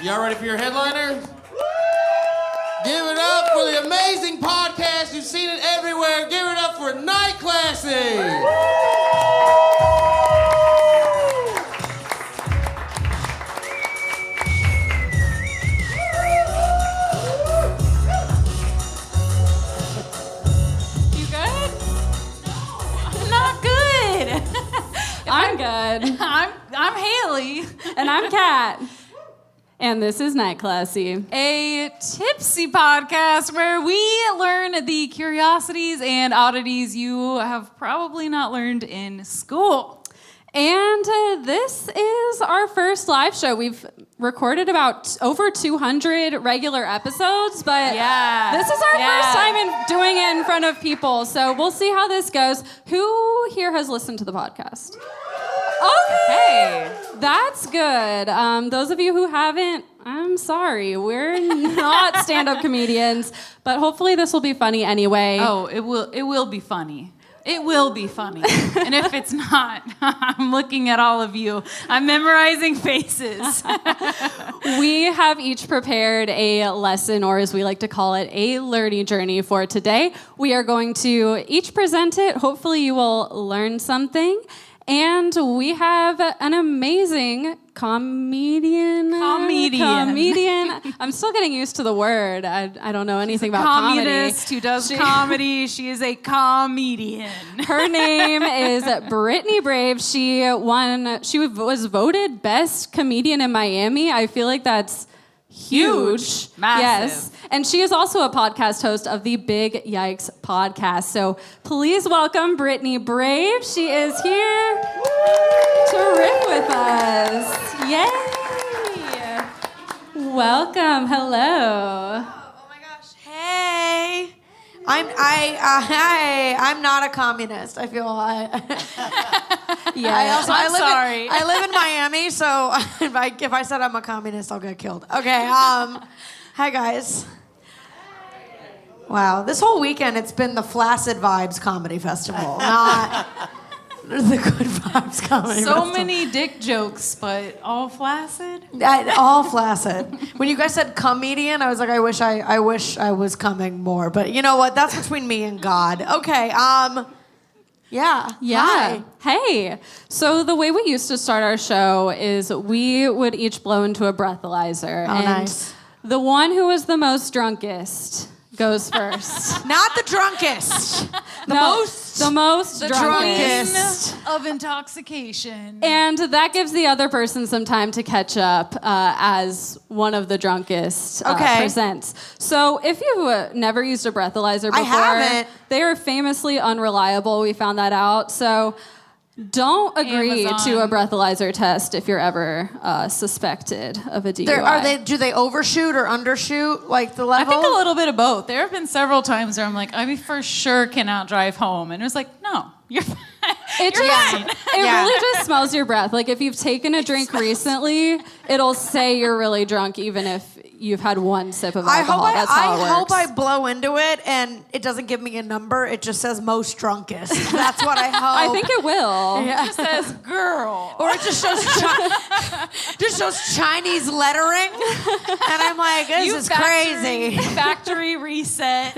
Y'all ready for your headliner? Give it up for the amazing podcast. You've seen it everywhere. Give it up for Night Classy. I'm good. I'm Hayley. And I'm Kat. And this is Night Classy, a tipsy podcast where we learn the curiosities and oddities you have probably not learned in school. And this is our first live show. We've recorded about over 200 regular episodes, but this is our first time doing it in front of people. So we'll see how this goes. Who here has listened to the podcast? Okay, that's good. Those of you who haven't, I'm sorry. We're not stand-up comedians, but hopefully this will be funny anyway. Oh, it will be funny. It will be funny. And if it's not, I'm looking at all of you. I'm memorizing faces. We have each prepared a lesson, or as we like to call it, a learning journey for today. We are going to each present it. Hopefully you will learn something. And we have an amazing comedian. I'm still getting used to the word. I don't know anything about comedy. Communist who does comedy. She is a comedian. Her name is Brittany Brave. She was voted best comedian in Miami. I feel like that's huge. Massive. Yes. And she is also a podcast host of the Big Yikes podcast. So please welcome Brittany Brave. She is here to riff with us. Yay! Welcome. Hello. Oh my gosh. Hey. I'm not a communist. I feel I live in Miami, so if I said I'm a communist, I'll get killed. Okay. Hi guys. Wow, this whole weekend it's been the Flaccid Vibes Comedy Festival, not the Good Vibes Comedy Festival. So many dick jokes, but all flaccid? All flaccid. When you guys said comedian, I was like, I wish I was coming more. But you know what? That's between me and God. Okay. Yeah. Hi. Hey. So the way we used to start our show is we would each blow into a breathalyzer. Oh, and nice. The one who was the most drunkest goes first. Not the drunkest. The most drunkest of intoxication. And that gives the other person some time to catch up as one of the drunkest presents. So if you've never used a breathalyzer before, I haven't. They are famously unreliable. We found that out. So don't agree to a breathalyzer test if you're ever suspected of a DUI. Do they overshoot or undershoot like the level? I think a little bit of both. There have been several times where I'm like, I for sure cannot drive home. And it was like, no, you're fine. It really just smells your breath. Like if you've taken a drink recently, it'll say you're really drunk even if you've had one sip of alcohol. That's how it works. I hope I blow into it and it doesn't give me a number. It just says most drunkest. That's what I hope. I think it will. Yeah. It says girl. Or it just shows Chinese lettering. And I'm like, this is crazy. Factory reset.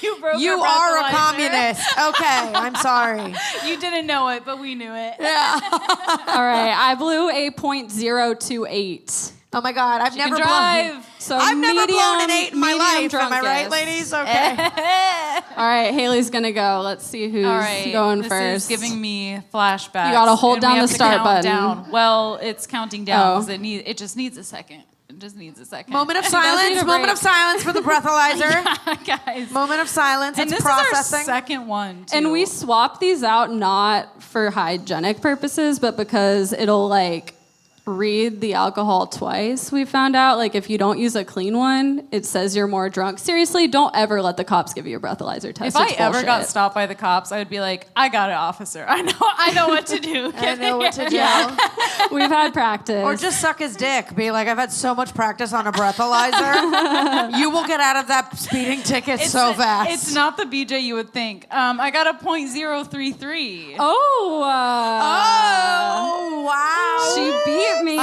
You are a communist. Okay, I'm sorry. You didn't know it, but we knew it. Yeah. All right, I blew a .028. Oh my God, I've never blown. So I've never blown an 8 in my life. Drunkest. Am I right, ladies? Okay. All right, Haley's gonna go. Let's see who's going first. This is giving me flashbacks. You gotta hold down the start button. Down. Well, it's counting down because it just needs a second. It just needs a second. Moment of silence. Moment of silence for the breathalyzer. Yeah, guys. Moment of silence. And it's this processing. is our second one, too. And we swapped these out not for hygienic purposes, but because it'll read the alcohol twice. We found out, if you don't use a clean one, it says you're more drunk. Seriously, don't ever let the cops give you a breathalyzer test. If I ever got stopped by the cops, I would be like, I got it, officer. I know what to do. I know what to do. Yeah. We've had practice. Or just suck his dick. Be like, I've had so much practice on a breathalyzer. You will get out of that speeding ticket so fast. It's not the BJ you would think. I got a .033. Oh, wow. She beat me.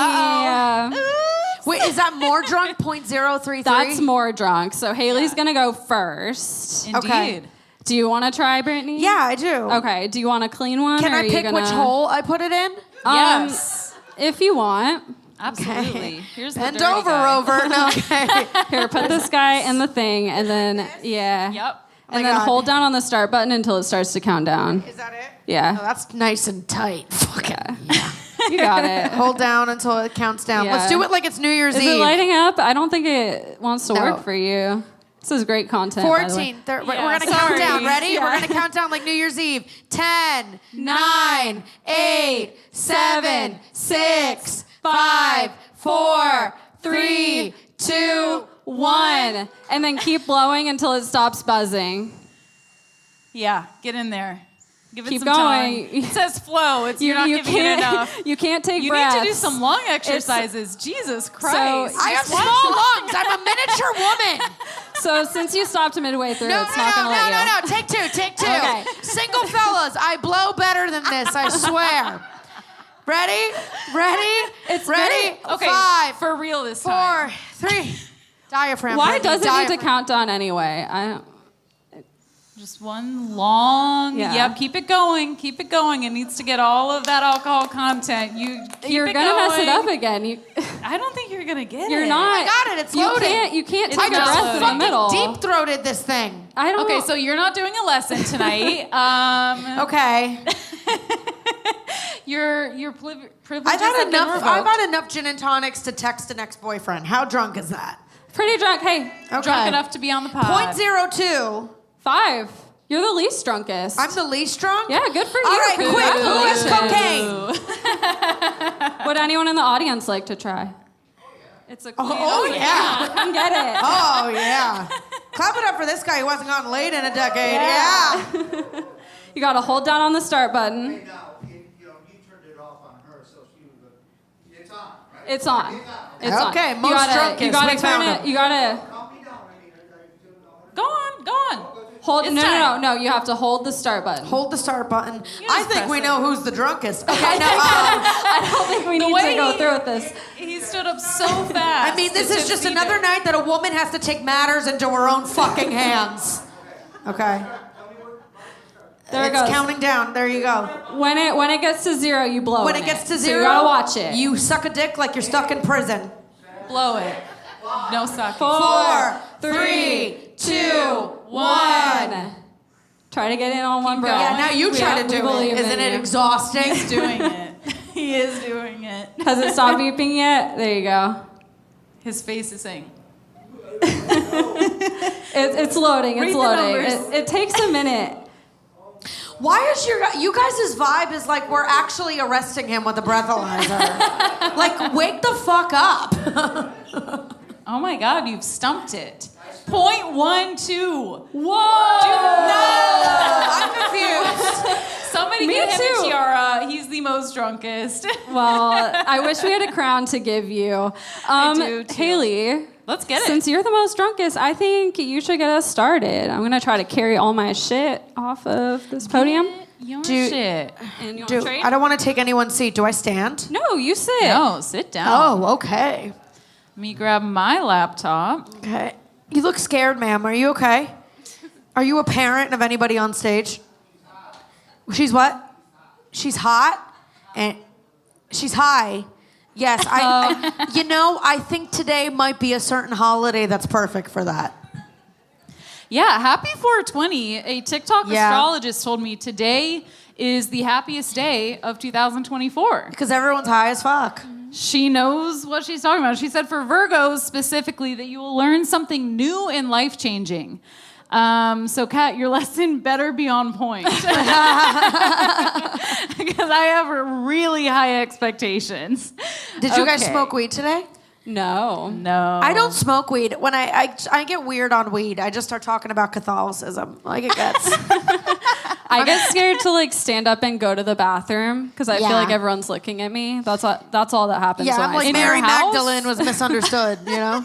Wait, is that more drunk? 0.033? That's more drunk. So Hayley's gonna go first. Indeed. Okay. Do you want to try, Brittany? Yeah, I do. Okay. Do you want a clean one? Can or I are you pick gonna... which hole I put it in? Yes. If you want. Absolutely. Here's the Bend dirty over, guy. Rover. No, okay. Here, put this guy in the thing, and then yeah. Yep. And my then God. hold down on the start button until it starts to count down. Is that it? Yeah. Oh, that's nice and tight. Fuck it. Yeah. You got it. Hold down until it counts down. Yeah. Let's do it like it's New Year's Is Eve. it lighting up? I don't think it wants to No. work for you. This is great content. by the way. 14. We're Yeah, going to count sorry. down. Ready? Yeah. We're going to count down like New Year's Eve. 10, 9, 8, 7, 6, 5, 4, 3, 2, 1. And then keep blowing until it stops buzzing. Yeah, get in there. Give it Keep some going. time. It says flow. You're not giving it enough. You can't take You breaths. need to do some lung exercises. Jesus Christ. I have small lungs. I'm a miniature woman. So since you stopped midway through, No, it's not going to let you. no. Take two. Take two. Okay. Single fellas, I blow better than this, I swear. Ready? Ready? It's ready. very- Okay, 5, for real this time. 4, 3. Diaphragm. Why Brittany, does it need to diaphragm. count down anyway? I don't. Just one long. Yeah. Yep, keep it going. Keep it going. It needs to get all of that alcohol content. You're gonna mess it up again. I don't think you're gonna get it. You're not. I got it. It's loading. You can't It's take a just breath in the fucking middle. Deep throated this thing. I don't. Okay, so you're not doing a lesson tonight. Okay. Your privileges I've had have been enough. revoked. I've had enough gin and tonics to text an ex-boyfriend. How drunk is that? pretty drunk. Hey, Okay. Drunk enough to be on the pod. 0.02. 5. You're the least drunkest. I'm the least drunk. Yeah, good for you. All right, quick. Who has Congratulations. cocaine? Would anyone in the audience like to try? It's a clean. Oh, yeah. Come get it. Oh yeah. Clap it up for this guy who hasn't gotten laid in a decade. Yeah. You got to hold down on the start button. Hey, now, you turned it off on her, so she was. It's on, right? It's on. It's on. Okay, You most gotta- drunkest. You gotta We found turn it. him. You gotta Calm me down. I mean, I Go on, go on. hold. It's No, time. no. You have to hold the start button. Hold the start button. just I think press we it. know who's the drunkest. Okay, no. I don't think we need to way go he- through with this. He stood up so fast. I mean, this to is just succeed another it. night that a woman has to take matters into her own fucking hands. Okay. There it It's goes. counting down. There you go. When it gets to 0, you blow. When in it gets to So 0, you gotta watch it. You suck a dick like you're stuck in prison. Blow it. No sucking. 4, 3, 2, 1. Try to get in on one breath. Yeah, now you try to do it. believe Isn't in it you. exhausting? He's doing it. He is doing it. Has it stopped beeping yet? There you go. His face is saying. It's loading. Read It's the loading. numbers. It takes a minute. Why is you guys' vibe is like we're actually arresting him with a breathalyzer? Like, wake the fuck up. Oh my God, you've stumped it. 0.12. Whoa! I'm confused. Somebody Me get him too. a tiara. He's the most drunkest. Well, I wish we had a crown to give you. do, too. Haley, Let's get it. since you're the most drunkest, I think you should get us started. I'm gonna try to carry all my shit off of this podium. Your Dude. shit. And you Dude, trade? I don't want to take anyone's seat. Do I stand? No, you sit. No, sit down. Oh, okay. Let me grab my laptop. Okay. You look scared, ma'am. Are you okay? Are you a parent of anybody on stage? She's what? She's hot? And she's high. Yes, I think today might be a certain holiday that's perfect for that. Yeah, happy 420. A TikTok Yeah. astrologist told me today is the happiest day of 2024. Because everyone's high as fuck. She knows what she's talking about. She said for Virgos specifically that you will learn something new and life-changing. So, Kat, your lesson better be on point. Because I have really high expectations. Did you guys Okay. smoke weed today? No. No. I don't smoke weed. When I get weird on weed, I just start talking about Catholicism. Like it gets. I get scared to like stand up and go to the bathroom because I feel Yeah. like everyone's looking at me. That's all that happens. Yeah, when I'm I like smoke. your Mary house? Magdalene was misunderstood, you know?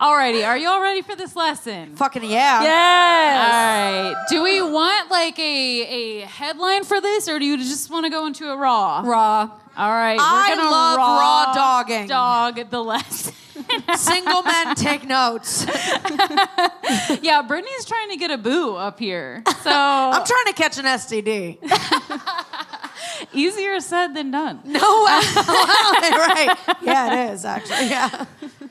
Alrighty, are you all ready for this lesson? Fucking yeah. Yes. All right. Do we want like a headline for this, or do you just want to go into it raw? Raw. All right. I we're gonna love raw dogging. Dog the lesson. Single men take notes. Yeah, Brittany's trying to get a boo up here. So I'm trying to catch an STD. easier said than done. No, right. Yeah, it is actually. Yeah.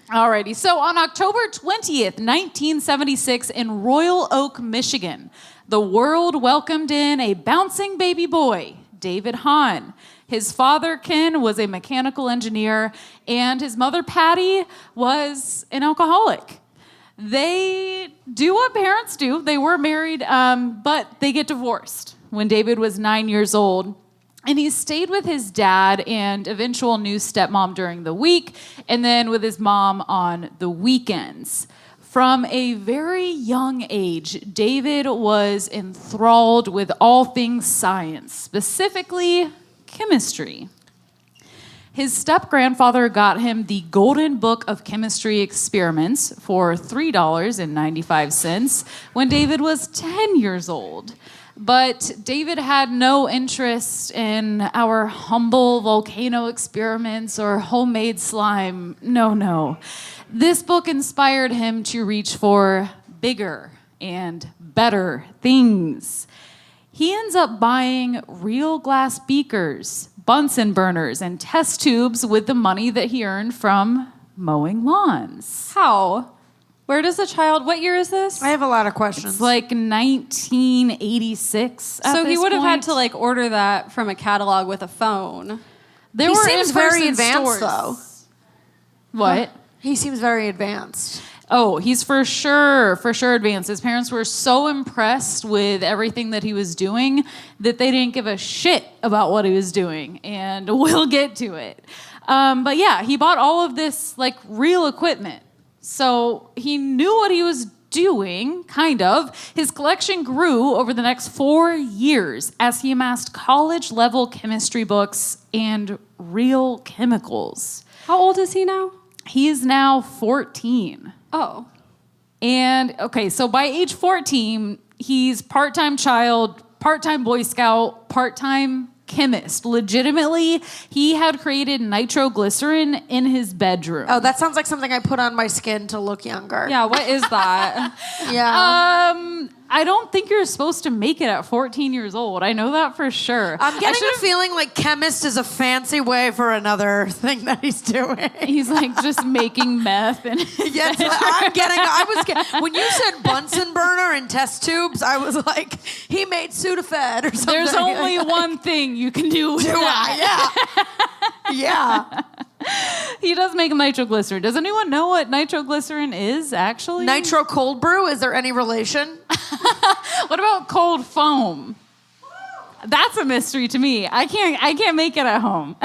Alrighty. So on October 20th, 1976, in Royal Oak, Michigan, the world welcomed in a bouncing baby boy, David Hahn. His father, Ken, was a mechanical engineer, and his mother, Patty, was an alcoholic. They do what parents do. They were married, but they get divorced when David was 9 years old. And he stayed with his dad and eventual new stepmom during the week, and then with his mom on the weekends. From a very young age, David was enthralled with all things science, specifically chemistry. His step-grandfather got him the Golden Book of Chemistry Experiments for $3.95 when David was 10 years old. But David had no interest in our humble volcano experiments or homemade slime. No. This book inspired him to reach for bigger and better things. He ends up buying real glass beakers, Bunsen burners, and test tubes with the money that he earned from mowing lawns. How? Where does the child, what year is this? I have a lot of questions. It's like 1986. So he would have had to like order that from a catalog with a phone. There He were seems very in-person advanced, stores. though. What? He seems very advanced. Oh, he's for sure advanced. His parents were so impressed with everything that he was doing that they didn't give a shit about what he was doing, and we'll get to it. But yeah, he bought all of this like real equipment. So he knew what he was doing, kind of. His collection grew over the next 4 years as he amassed college-level chemistry books and real chemicals. How old is he now? He is now 14. Oh. And, okay, so by age 14, he's part-time child, part-time Boy Scout, part-time chemist. Legitimately, he had created nitroglycerin in his bedroom. Oh, that sounds like something I put on my skin to look younger. Yeah, what is that? Yeah. I don't think you're supposed to make it at 14 years old. I know that for sure. I'm getting a feeling like chemist is a fancy way for another thing that he's doing. He's like just making meth and Yes, when you said Bunsen burner and test tubes, I was like, he made Sudafed or something. there's only one thing you can do with that. Yeah. He does make nitroglycerin. Does anyone know what nitroglycerin is actually? Nitro cold brew, is there any relation? What about cold foam? That's a mystery to me. I can't make it at home.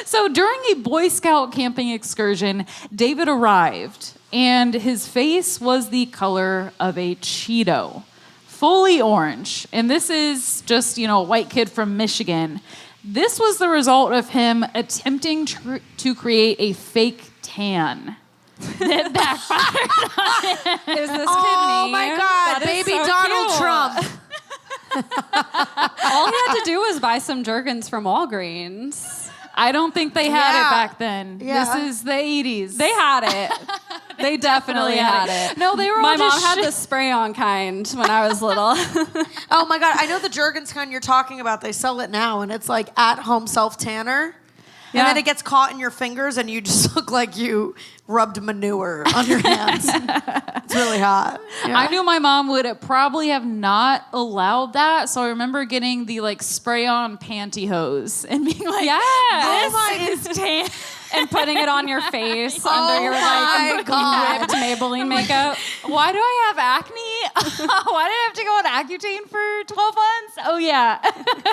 So during a Boy Scout camping excursion, David arrived, and his face was the color of a Cheeto, fully orange. And this is just, a white kid from Michigan. This was the result of him attempting to create a fake tan. That backfired on him. Is this kid me? Oh my God, That is baby so Donald cute. Trump. All he had to do was buy some Jergens from Walgreens. I don't think they had Yeah. it back then. Yeah. This is the 80s. They had it. They definitely had it. No, they were My all mom just had the spray-on kind when I was little. Oh my God, I know the Jergens kind you're talking about. They sell it now, and it's like at-home self-tanner. Yeah. And then it gets caught in your fingers, and you just look like you rubbed manure on your hands. It's really hot. Yeah. I knew my mom would probably have not allowed that, so I remember getting the like spray-on pantyhose and being like, Yes. "This is tan." And putting it on your face under your my like God. ripped Maybelline makeup. Why do I have acne? Why did I have to go on Accutane for 12 months? Oh yeah,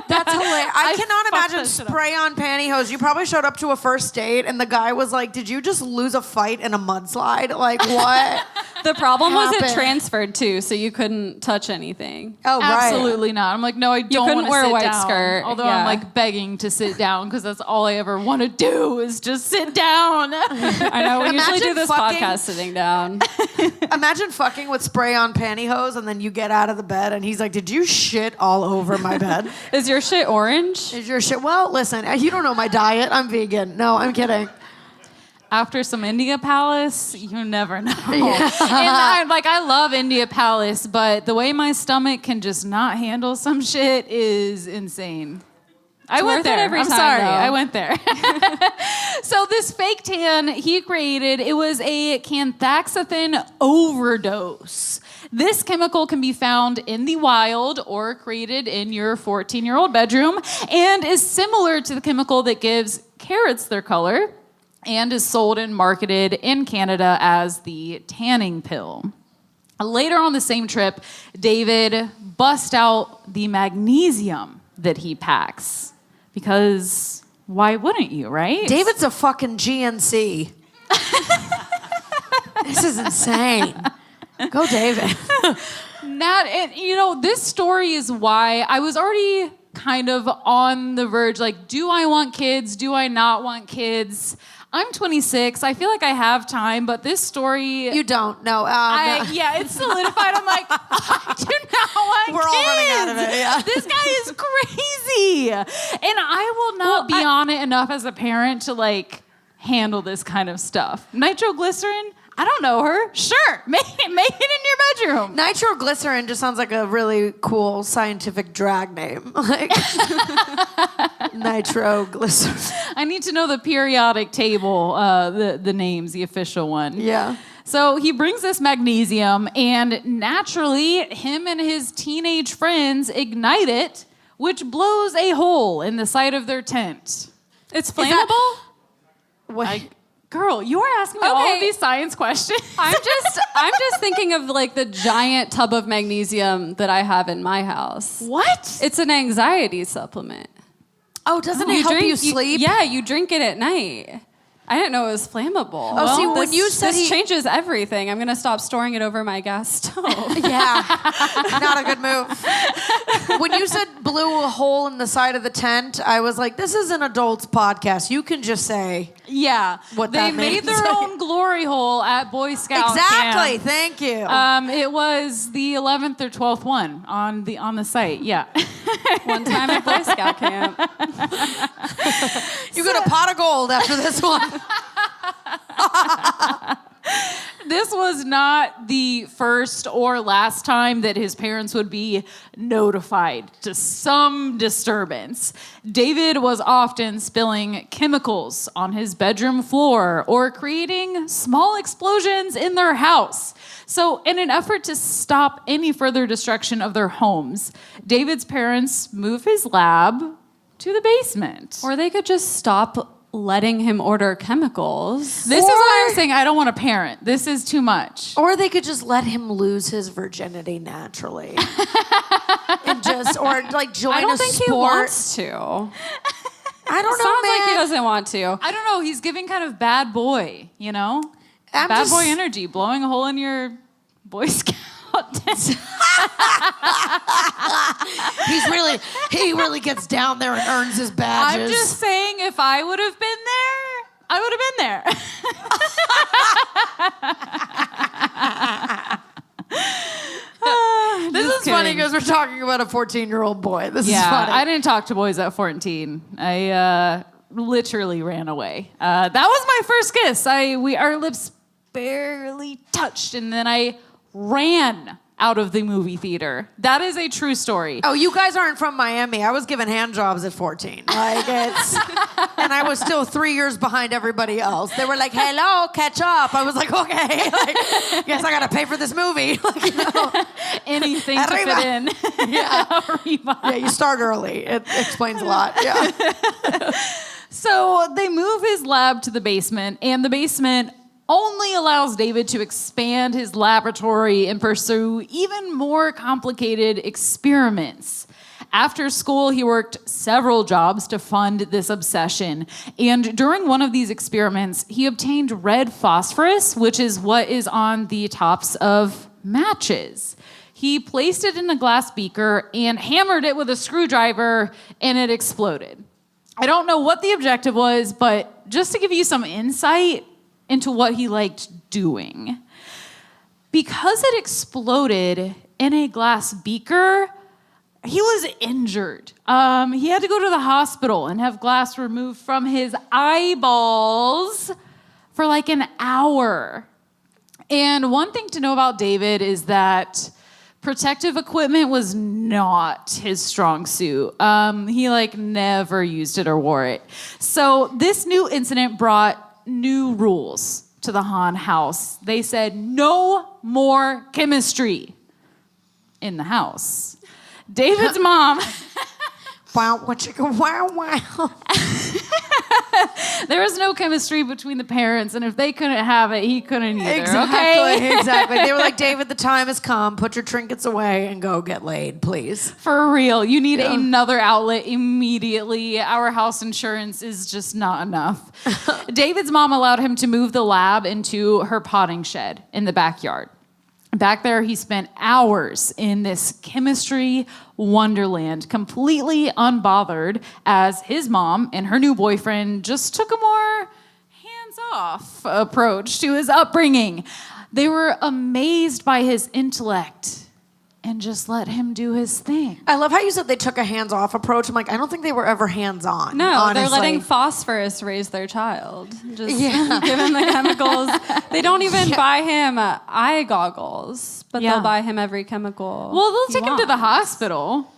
That's hilarious. I cannot fucked imagine that shit up. spray-on pantyhose. You probably showed up to a first date, and the guy was like, "Did you just lose a fight in a mudslide? Like what The problem was it happen. transferred too, so you couldn't touch anything. Oh, right. Absolutely not. I'm like, no, I don't couldn't want to wear a sit white down. skirt, Although yeah. I'm like begging to sit down because that's all I ever want to do is just sit down. I know, we usually Imagine do this fucking- podcast sitting down. Imagine fucking with spray-on pantyhose and then you get out of the bed and he's like, did you shit all over my bed? Is your shit orange? Is your shit? Well, listen, you don't know my diet. I'm vegan. No, I'm kidding. After some India Palace, you never know. And I love India Palace, but the way my stomach can just not handle some shit is insane. I went worth it there. every I'm time, sorry. though. I went there. So this fake tan he created, it was a canthaxanthin overdose. This chemical can be found in the wild or created in your 14-year-old bedroom and is similar to the chemical that gives carrots their color and is sold and marketed in Canada as the tanning pill. Later on the same trip, David busts out the magnesium that he packs. Because why wouldn't you, right? David's a fucking GNC. This is insane. Go, David. This story is why I was already kind of on the verge, like, do I want kids? Do I not want kids? I'm 26. I feel like I have time, but this story... You don't. No. No. Yeah, it's solidified. I'm like, I do not want We're all running out of kids. it, yeah. This guy is crazy. And I will not be on it enough as a parent to, like, handle this kind of stuff. Nitroglycerin? I don't know her. Sure, make it in your bedroom. Nitroglycerin just sounds like a really cool scientific drag name. Like nitroglycerin. I need to know the periodic table, the names, the official one. Yeah. So he brings this magnesium, and naturally, him and his teenage friends ignite it, which blows a hole in the side of their tent. It's flammable? Wait. Girl, you are asking me all Okay. of these science questions. I'm just thinking of like the giant tub of magnesium that I have in my house. What? It's an anxiety supplement. Oh, doesn't it help you sleep? Yeah, you drink it at night. I didn't know it was flammable. Oh, see, when you said this changes everything. I'm gonna stop storing it over my gas stove. Yeah. Not a good move. When you said blew a hole in the side of the tent, I was like, this is an adults podcast. You can just say Yeah. What they that made means. their own glory hole at Boy Scout exactly. camp. Thank you. It was the 11th or 12th one on the site. Yeah. One time at Boy Scout camp. You get a pot of gold after this one. This was not the first or last time that his parents would be notified to some disturbance. David was often spilling chemicals on his bedroom floor or creating small explosions in their house. So, in an effort to stop any further destruction of their homes, David's parents moved his lab to the basement. Or they could just stop letting him order chemicals. This is what I'm saying. I don't want a parent. This is too much. Or they could just let him lose his virginity naturally. And just, or like join I don't a think sport. he wants to. I don't Sounds know, man. like he doesn't want to. I don't know. He's giving kind of bad boy, you know? I'm Bad just- boy energy, blowing a hole in your Boy Scout tent. He really gets down there and earns his badges. I'm just saying, if I would have been there, I would have been there. This Just is funny kidding. because we're talking about a 14-year-old boy. This is Yeah, funny. I didn't talk to boys at 14. I literally ran away. That was my first kiss. Our lips barely touched, and then I ran out of the movie theater. That is a true story. Oh, you guys aren't from Miami. I was given hand jobs at 14. Like it's, and I was still 3 years behind everybody else. They were like, "Hello, catch up." I was like, "Okay, like, guess I gotta pay for this movie." Like, you know. Anything to Arriba. fit in. Yeah, Arriba. yeah. You start early. It explains a lot. Yeah. So they move his lab to the basement, and the basement only allows David to expand his laboratory and pursue even more complicated experiments. After school, he worked several jobs to fund this obsession. And during one of these experiments, he obtained red phosphorus, which is what is on the tops of matches. He placed it in a glass beaker and hammered it with a screwdriver, and it exploded. I don't know what the objective was, but just to give you some insight into what he liked doing. Because it exploded in a glass beaker, he was injured. He had to go to the hospital and have glass removed from his eyeballs for like an hour. And one thing to know about David is that protective equipment was not his strong suit. He never used it or wore it. So this new incident brought new rules to the Hahn house. They said no more chemistry in the house. David's mom. Wow, wow. There was no chemistry between the parents, and if they couldn't have it, he couldn't either. Exactly, exactly. They were like, David, the time has come. Put your trinkets away and go get laid, please. For real, you need another outlet immediately. Our house insurance is just not enough. David's mom allowed him to move the lab into her potting shed in the backyard. Back there, he spent hours in this chemistry wonderland, completely unbothered, as his mom and her new boyfriend just took a more hands-off approach to his upbringing. They were amazed by his intellect and just let him do his thing. I love how you said they took a hands-off approach. I'm like, I don't think they were ever hands-on. No, honestly. they're letting phosphorus raise their child. Just give him the chemicals. They don't even buy him eye goggles, but they'll buy him every chemical. Well, they'll take him to the hospital.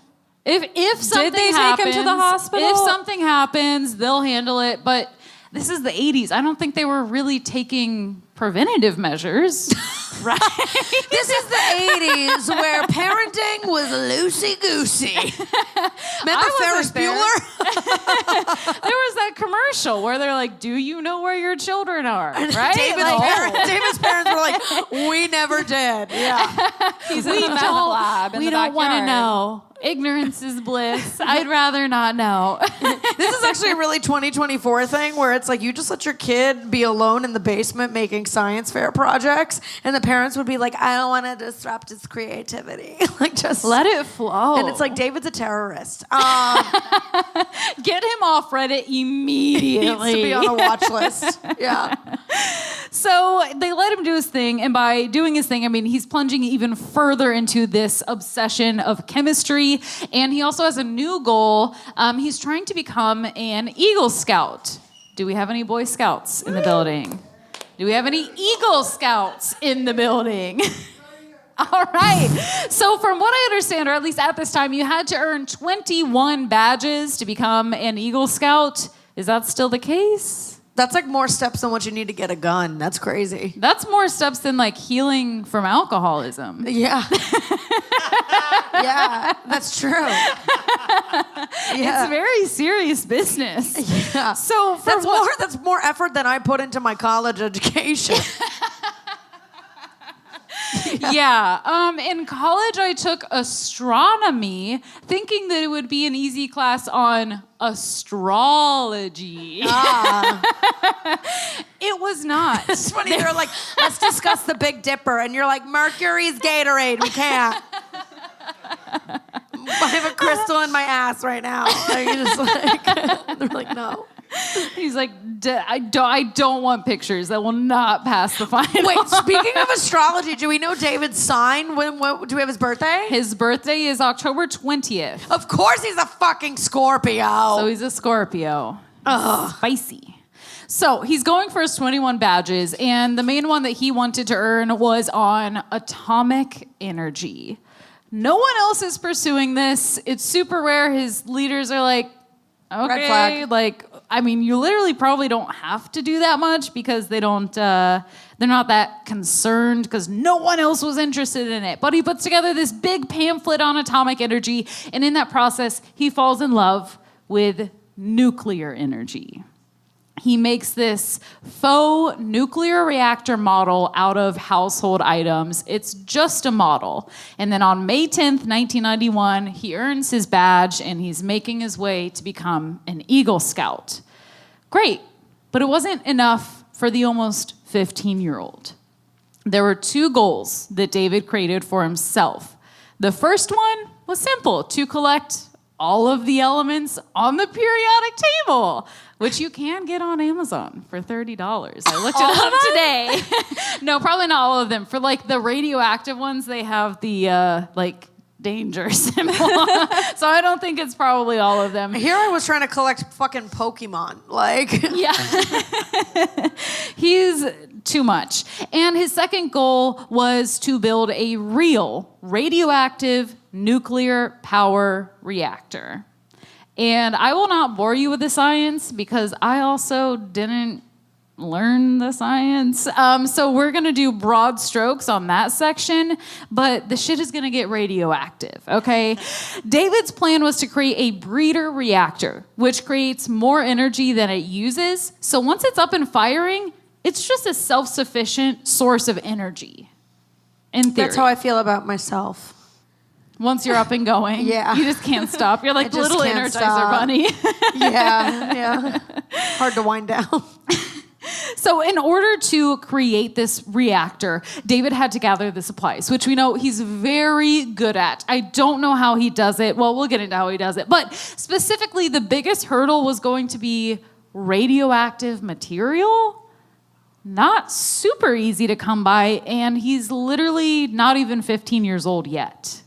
If something Did they happens, take him to the hospital? If something happens, they'll handle it. But this is the 80s. I don't think they were really taking preventative measures. Right? This is the 80s where parenting was loosey-goosey. Remember Ferris Bueller? There was that commercial where they're like, do you know where your children are? Right? David's parents were like, we never did. Yeah. He's in the meth lab in we the don't want to backyard. know. Ignorance is bliss. I'd rather not know. This is actually a really 2024 thing where it's like you just let your kid be alone in the basement making science fair projects, and the parents would be like, I don't want to disrupt his creativity. Just let it flow. And it's like, David's a terrorist. Get him off Reddit immediately. He needs to be on a watch list. Yeah. So they let him do his thing, and by doing his thing, I mean he's plunging even further into this obsession of chemistry, and he also has a new goal. He's trying to become an Eagle Scout. Do we have any Boy Scouts in the building? Do we have any Eagle Scouts in the building? All right. So from what I understand, or at least at this time, you had to earn 21 badges to become an Eagle Scout. Is that still the case? That's like more steps than what you need to get a gun. That's crazy. That's more steps than like healing from alcoholism. Yeah. Yeah, that's true. Yeah. It's very serious business. Yeah. So that's more effort than I put into my college education. Yeah. In college, I took astronomy, thinking that it would be an easy class on astrology. It was not. It's funny. They're like, let's discuss the Big Dipper. And you're like, Mercury's Gatorade. We can't. I have a crystal in my ass right now. They're like, no. He's like, I don't want pictures that will not pass the final. Wait, speaking of astrology, do we know David's sign? When do we have his birthday? His birthday is October 20th. Of course he's a fucking Scorpio. So he's a Scorpio. Ugh. Spicy. So he's going for his 21 badges, and the main one that he wanted to earn was on atomic energy. No one else is pursuing this. It's super rare. His leaders are like, okay, red flag. like, I mean, you literally probably don't have to do that much because they don't, they're not that concerned because no one else was interested in it. But he puts together this big pamphlet on atomic energy, and in that process, he falls in love with nuclear energy. he makes this faux nuclear reactor model out of household items. It's just a model. And then on May 10th, 1991, he earns his badge and he's making his way to become an Eagle Scout. Great, but it wasn't enough for the almost 15-year-old. There were 2 goals that David created for himself. The first one was simple, to collect all of the elements on the periodic table, which you can get on Amazon for $30. I looked it up today. No, probably not all of them. For like the radioactive ones, they have the danger symbol. So I don't think it's probably all of them. Here I was trying to collect fucking Pokemon. Yeah. He's too much. And his second goal was to build a real radioactive nuclear power reactor. And I will not bore you with the science because I also didn't learn the science. So we're going to do broad strokes on that section, but the shit is going to get radioactive, okay? David's plan was to create a breeder reactor, which creates more energy than it uses. So once it's up and firing, it's just a self-sufficient source of energy, in theory. That's how I feel about myself. Once you're up and going, Yeah. you just can't stop. You're like the just little can't Energizer stop. bunny. Yeah. Hard to wind down. So in order to create this reactor, David had to gather the supplies, which we know he's very good at. I don't know how he does it. Well, we'll get into how he does it. But specifically, the biggest hurdle was going to be radioactive material. Not super easy to come by, and he's literally not even 15 years old yet.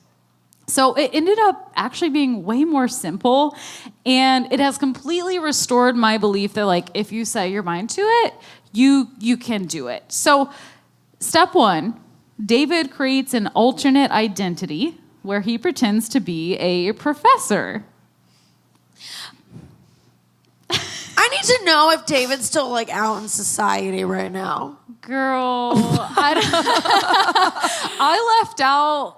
So it ended up actually being way more simple, and it has completely restored my belief that, like, if you set your mind to it, you can do it. So step 1, David creates an alternate identity where he pretends to be a professor. I need to know if David's still like out in society right now. Girl, I left out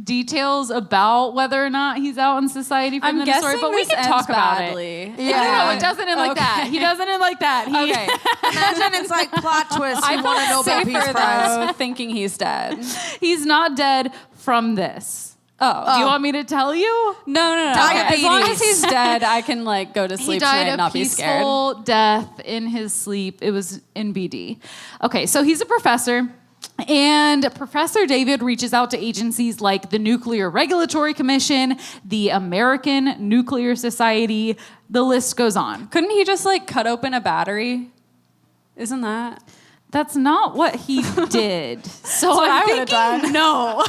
details about whether or not he's out in society from the story, but we can talk about it. Yeah. No, it doesn't end like that. He doesn't end like that. Okay. Imagine it's like plot twist. I You want a felt Nobel Peace safer Prize. though, thinking he's dead. He's not dead from this. Oh. Do you want me to tell you? No. Diabetes. As long as he's dead, I can like go to He sleep died tonight and a not be scared. peaceful death in his sleep. It was in BD. Okay, so he's a professor. And Professor David reaches out to agencies like the Nuclear Regulatory Commission, the American Nuclear Society. The list goes on. Couldn't he just like cut open a battery? Isn't that? That's not what he did. So what I I'm would've thinking done. no.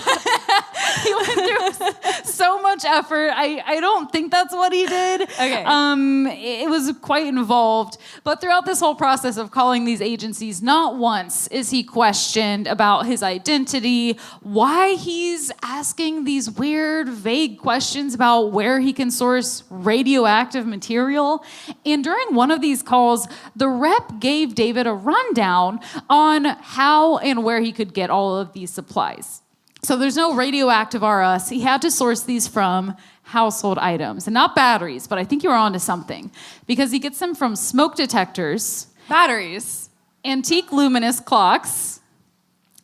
He went through so much effort. I don't think that's what he did. Okay. It was quite involved. But throughout this whole process of calling these agencies, not once is he questioned about his identity, why he's asking these weird, vague questions about where he can source radioactive material. And during one of these calls, the rep gave David a rundown on how and where he could get all of these supplies. So there's no radioactive RS. He had to source these from household items, and not batteries, but I think you were onto something, because he gets them from smoke detectors, Batteries. antique luminous clocks,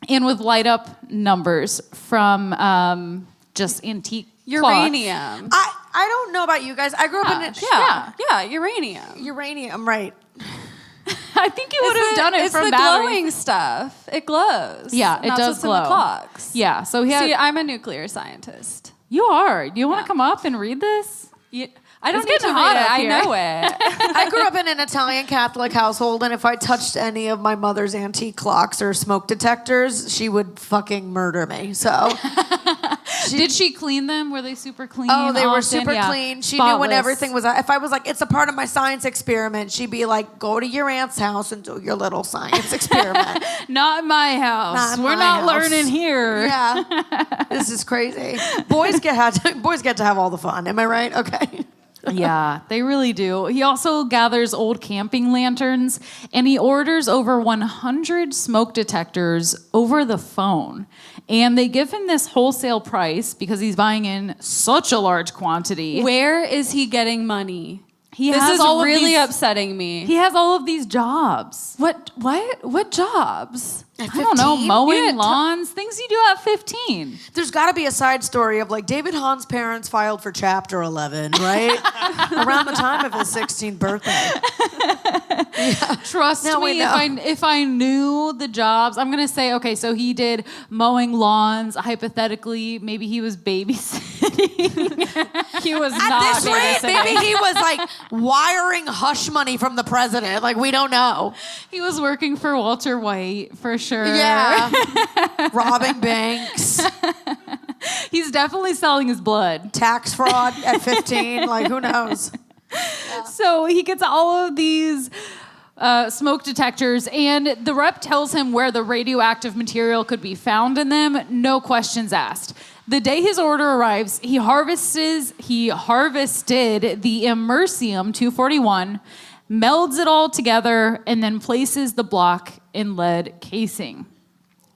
and with light up numbers from just antique clocks. Uranium. I don't know about you guys. I grew up in Yeah, uranium. uranium, right? I think you would have done it It's from the batteries. glowing stuff. It glows. Yeah, And it that's does what's in glow. the clocks. Yeah, so he had. See, I'm a nuclear scientist. You are. Do you want to come up and read this? I don't It's need to getting hot read it. up I here. know it. I grew up in an Italian Catholic household, and if I touched any of my mother's antique clocks or smoke detectors, she would fucking murder me. So, Did she clean them? Were they super clean? oh, they were often? super Yeah. clean. She knew when Spotless. everything was. If I was like, it's a part of my science experiment, she'd be like, go to your aunt's house and do your little science experiment. Not in my house. Not in We're my not house. learning here. Yeah, this is crazy. Boys get to have all the fun. Am I right? Okay. Yeah, they really do. He also gathers old camping lanterns, and he orders over 100 smoke detectors over the phone. And they give him this wholesale price because he's buying in such a large quantity. Where is he getting money? This is really upsetting me. He has all of these jobs. What jobs? I don't know, mowing lawns, things you do at 15. There's got to be a side story of like David Hahn's parents filed for Chapter 11, right? Around the time of his 16th birthday. Trust me, if I knew the jobs, I'm going to say, okay, so he did mowing lawns. Hypothetically, maybe he was babysitting. He was At not this rate, babysitting. maybe he was like wiring hush money from the president. Like, we don't know. He was working for Walter White, for sure. Yeah. Robbing banks. He's definitely selling his blood. Tax fraud at 15. Like, who knows? Yeah. So he gets all of these smoke detectors, and the rep tells him where the radioactive material could be found in them. No questions asked. The day his order arrives, he harvested the Immersium 241, melds it all together, and then places the block in lead casing.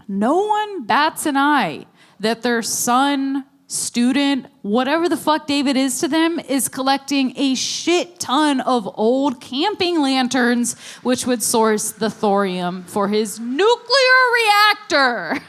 No one bats an eye that their son, student, whatever the fuck David is to them, is collecting a shit ton of old camping lanterns, which would source the thorium for his nuclear reactor.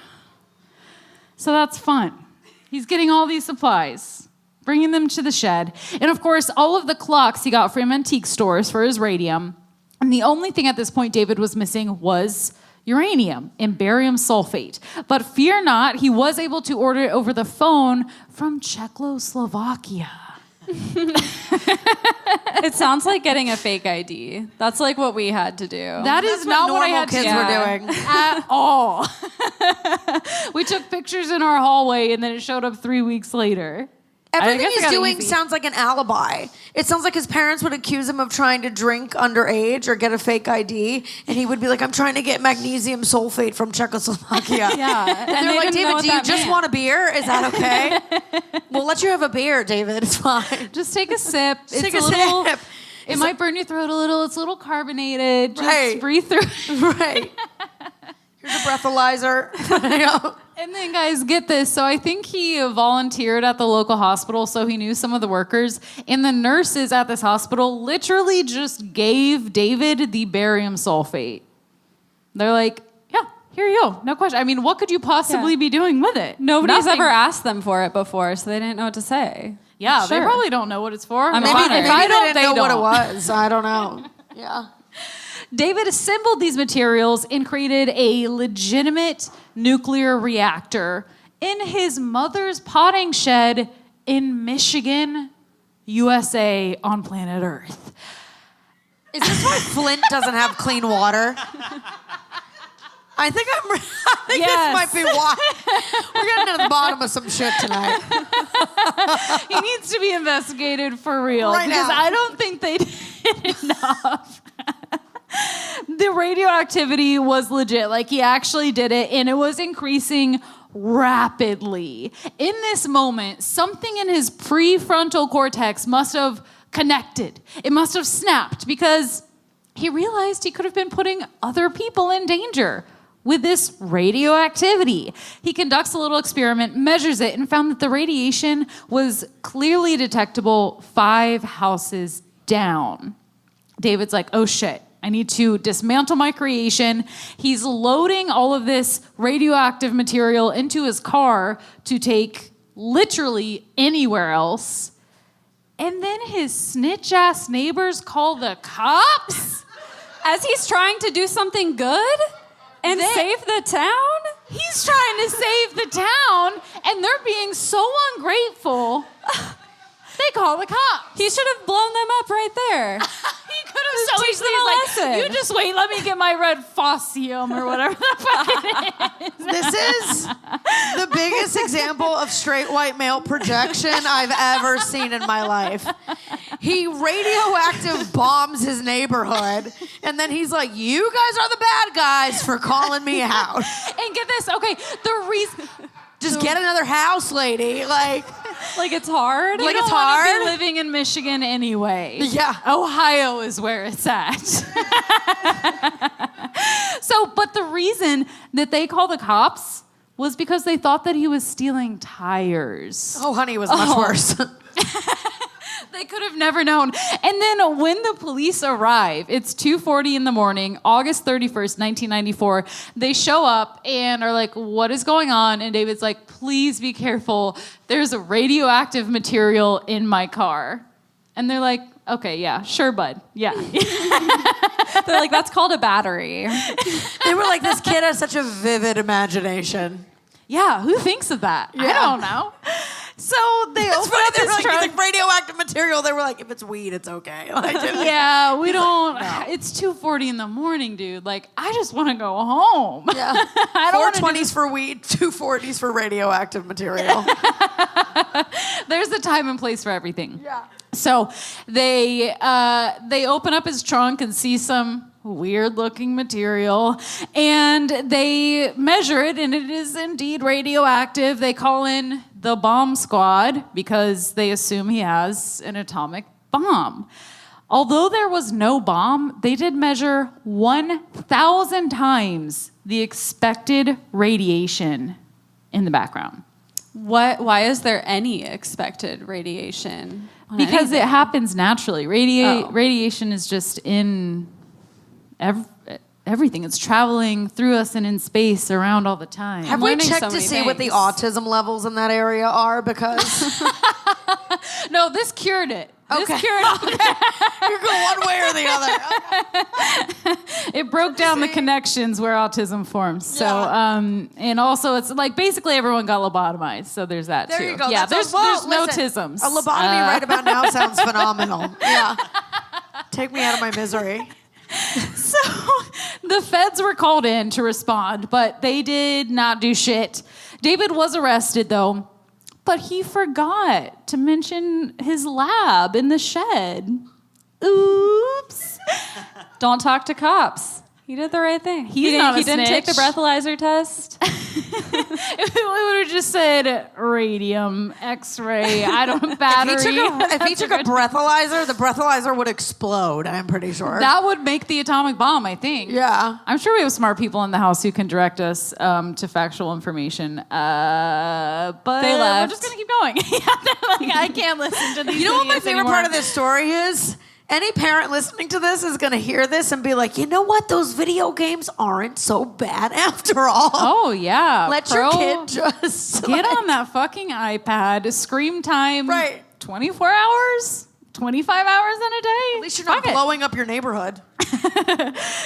So that's fun. He's getting all these supplies, bringing them to the shed. And of course, all of the clocks he got from antique stores for his radium. And the only thing at this point David was missing was uranium and barium sulfate. But fear not, he was able to order it over the phone from Czechoslovakia. It sounds like getting a fake ID. That's like what we had to do. That is not what I had kids to do were doing at all. We took pictures in our hallway and then it showed up 3 weeks later. Everything he's doing sounds like an alibi. It sounds like his parents would accuse him of trying to drink underage or get a fake ID, and he would be like, I'm trying to get magnesium sulfate from Czechoslovakia. Yeah. And they're like, David, do you just want a beer? Is that okay? We'll let you have a beer, David. It's fine. Just take a sip. Take a sip. It might burn your throat a little. It's a little carbonated. Just Right. breathe through. Right. Here's a breathalyzer. And then, guys, get this. So I think he volunteered at the local hospital, so he knew some of the workers. And the nurses at this hospital literally just gave David the barium sulfate. They're like, yeah, here you go. No question. I mean, what could you possibly be doing with it? Nobody's ever asked them for it before, so they didn't know what to say. Yeah, they probably don't know what it's for. I'm Maybe honored. they didn't know what it was. I don't know. Yeah. David assembled these materials and created a legitimate nuclear reactor in his mother's potting shed in Michigan, USA, on planet Earth. Is this why Flint doesn't have clean water? I think this might be why. We're getting to the bottom of some shit tonight. He needs to be investigated for real. Right because now. I don't think they did enough. The radioactivity was legit. Like, he actually did it, and it was increasing rapidly. In this moment, something in his prefrontal cortex must have connected. It must have snapped, because he realized he could have been putting other people in danger with this radioactivity. He conducts a little experiment, measures it, and found that the radiation was clearly detectable 5 houses down. David's like, oh shit, I need to dismantle my creation. He's loading all of this radioactive material into his car to take literally anywhere else. And then his snitch-ass neighbors call the cops? As he's trying to do something good and save the town? He's trying to save the town, and they're being so ungrateful. They call the cops. He should have blown them up right there. He could have so teach easily them a like, lesson. you just wait, let me get my red Fossium or whatever the fuck it is. This is the biggest example of straight white male projection I've ever seen in my life. He radioactive bombs his neighborhood, and then he's like, you guys are the bad guys for calling me out. And get this, okay, the reason... Just get another house, lady. Like it's hard. You Like, don't it's wanna hard? be living in Michigan anyway. Yeah. Ohio is where it's at. But the reason that they call the cops was because they thought that he was stealing tires. Oh, honey, it was much worse. They could have never known. And then when the police arrive, it's 2:40 in the morning, August 31st, 1994. They show up and are like, what is going on? And David's like, please be careful. There's a radioactive material in my car. And they're like, okay, yeah, sure, bud. Yeah. They're like, that's called a battery. They were like, this kid has such a vivid imagination. Yeah, who thinks of that? I don't know. So they open up They're this like, trunk. it's like radioactive material. They were like, if it's weed, it's okay. Like, Yeah, we don't. It's 2:40 in the morning, dude. Like, I just want to go home. Yeah. I don't want to 420s for weed, 240s for radioactive material. There's a time and place for everything. Yeah. So they open up his trunk and see some weird-looking material, and they measure it, and it is indeed radioactive. They call in the bomb squad because they assume he has an atomic bomb. Although there was no bomb, they did measure 1,000 times the expected radiation in the background. Why is there any expected radiation? Because it happens naturally. Radiation is just in everything. It's traveling through us and in space around all the time. Have we learning checked so to many see what the things. autism levels in that area are? Because No, this cured it. Okay. This cured it. you go one way or the other. Okay. It broke down the connections where autism forms. So, Yeah. and also it's like basically everyone got lobotomized. So there's that There too. you go. Yeah, That's there's no listen, tisms. A lobotomy right about now sounds phenomenal. Yeah. Take me out of my misery. So the feds were called in to respond, but they did not do shit. David was arrested though, but he forgot to mention his lab in the shed. Oops. Don't talk to cops. He did the right thing. He's not a He didn't take the snitch. breathalyzer test. It would have just said radium, X-ray, I don't battery. If he took a breathalyzer, the breathalyzer would explode, I'm pretty sure. That would make the atomic bomb, I think. Yeah. I'm sure we have smart people in the house who can direct us to factual information. But They we're left. just going to keep going. Yeah, I can't listen to these You know what my idiots favorite anymore. part of this story is? Any parent listening to this is going to hear this and be like, you know what? Those video games aren't so bad after all. Oh, yeah. Let your kid just get on that fucking iPad. Screen time. Right. 24 hours? 25 hours in a day? At least you're not blowing up your neighborhood.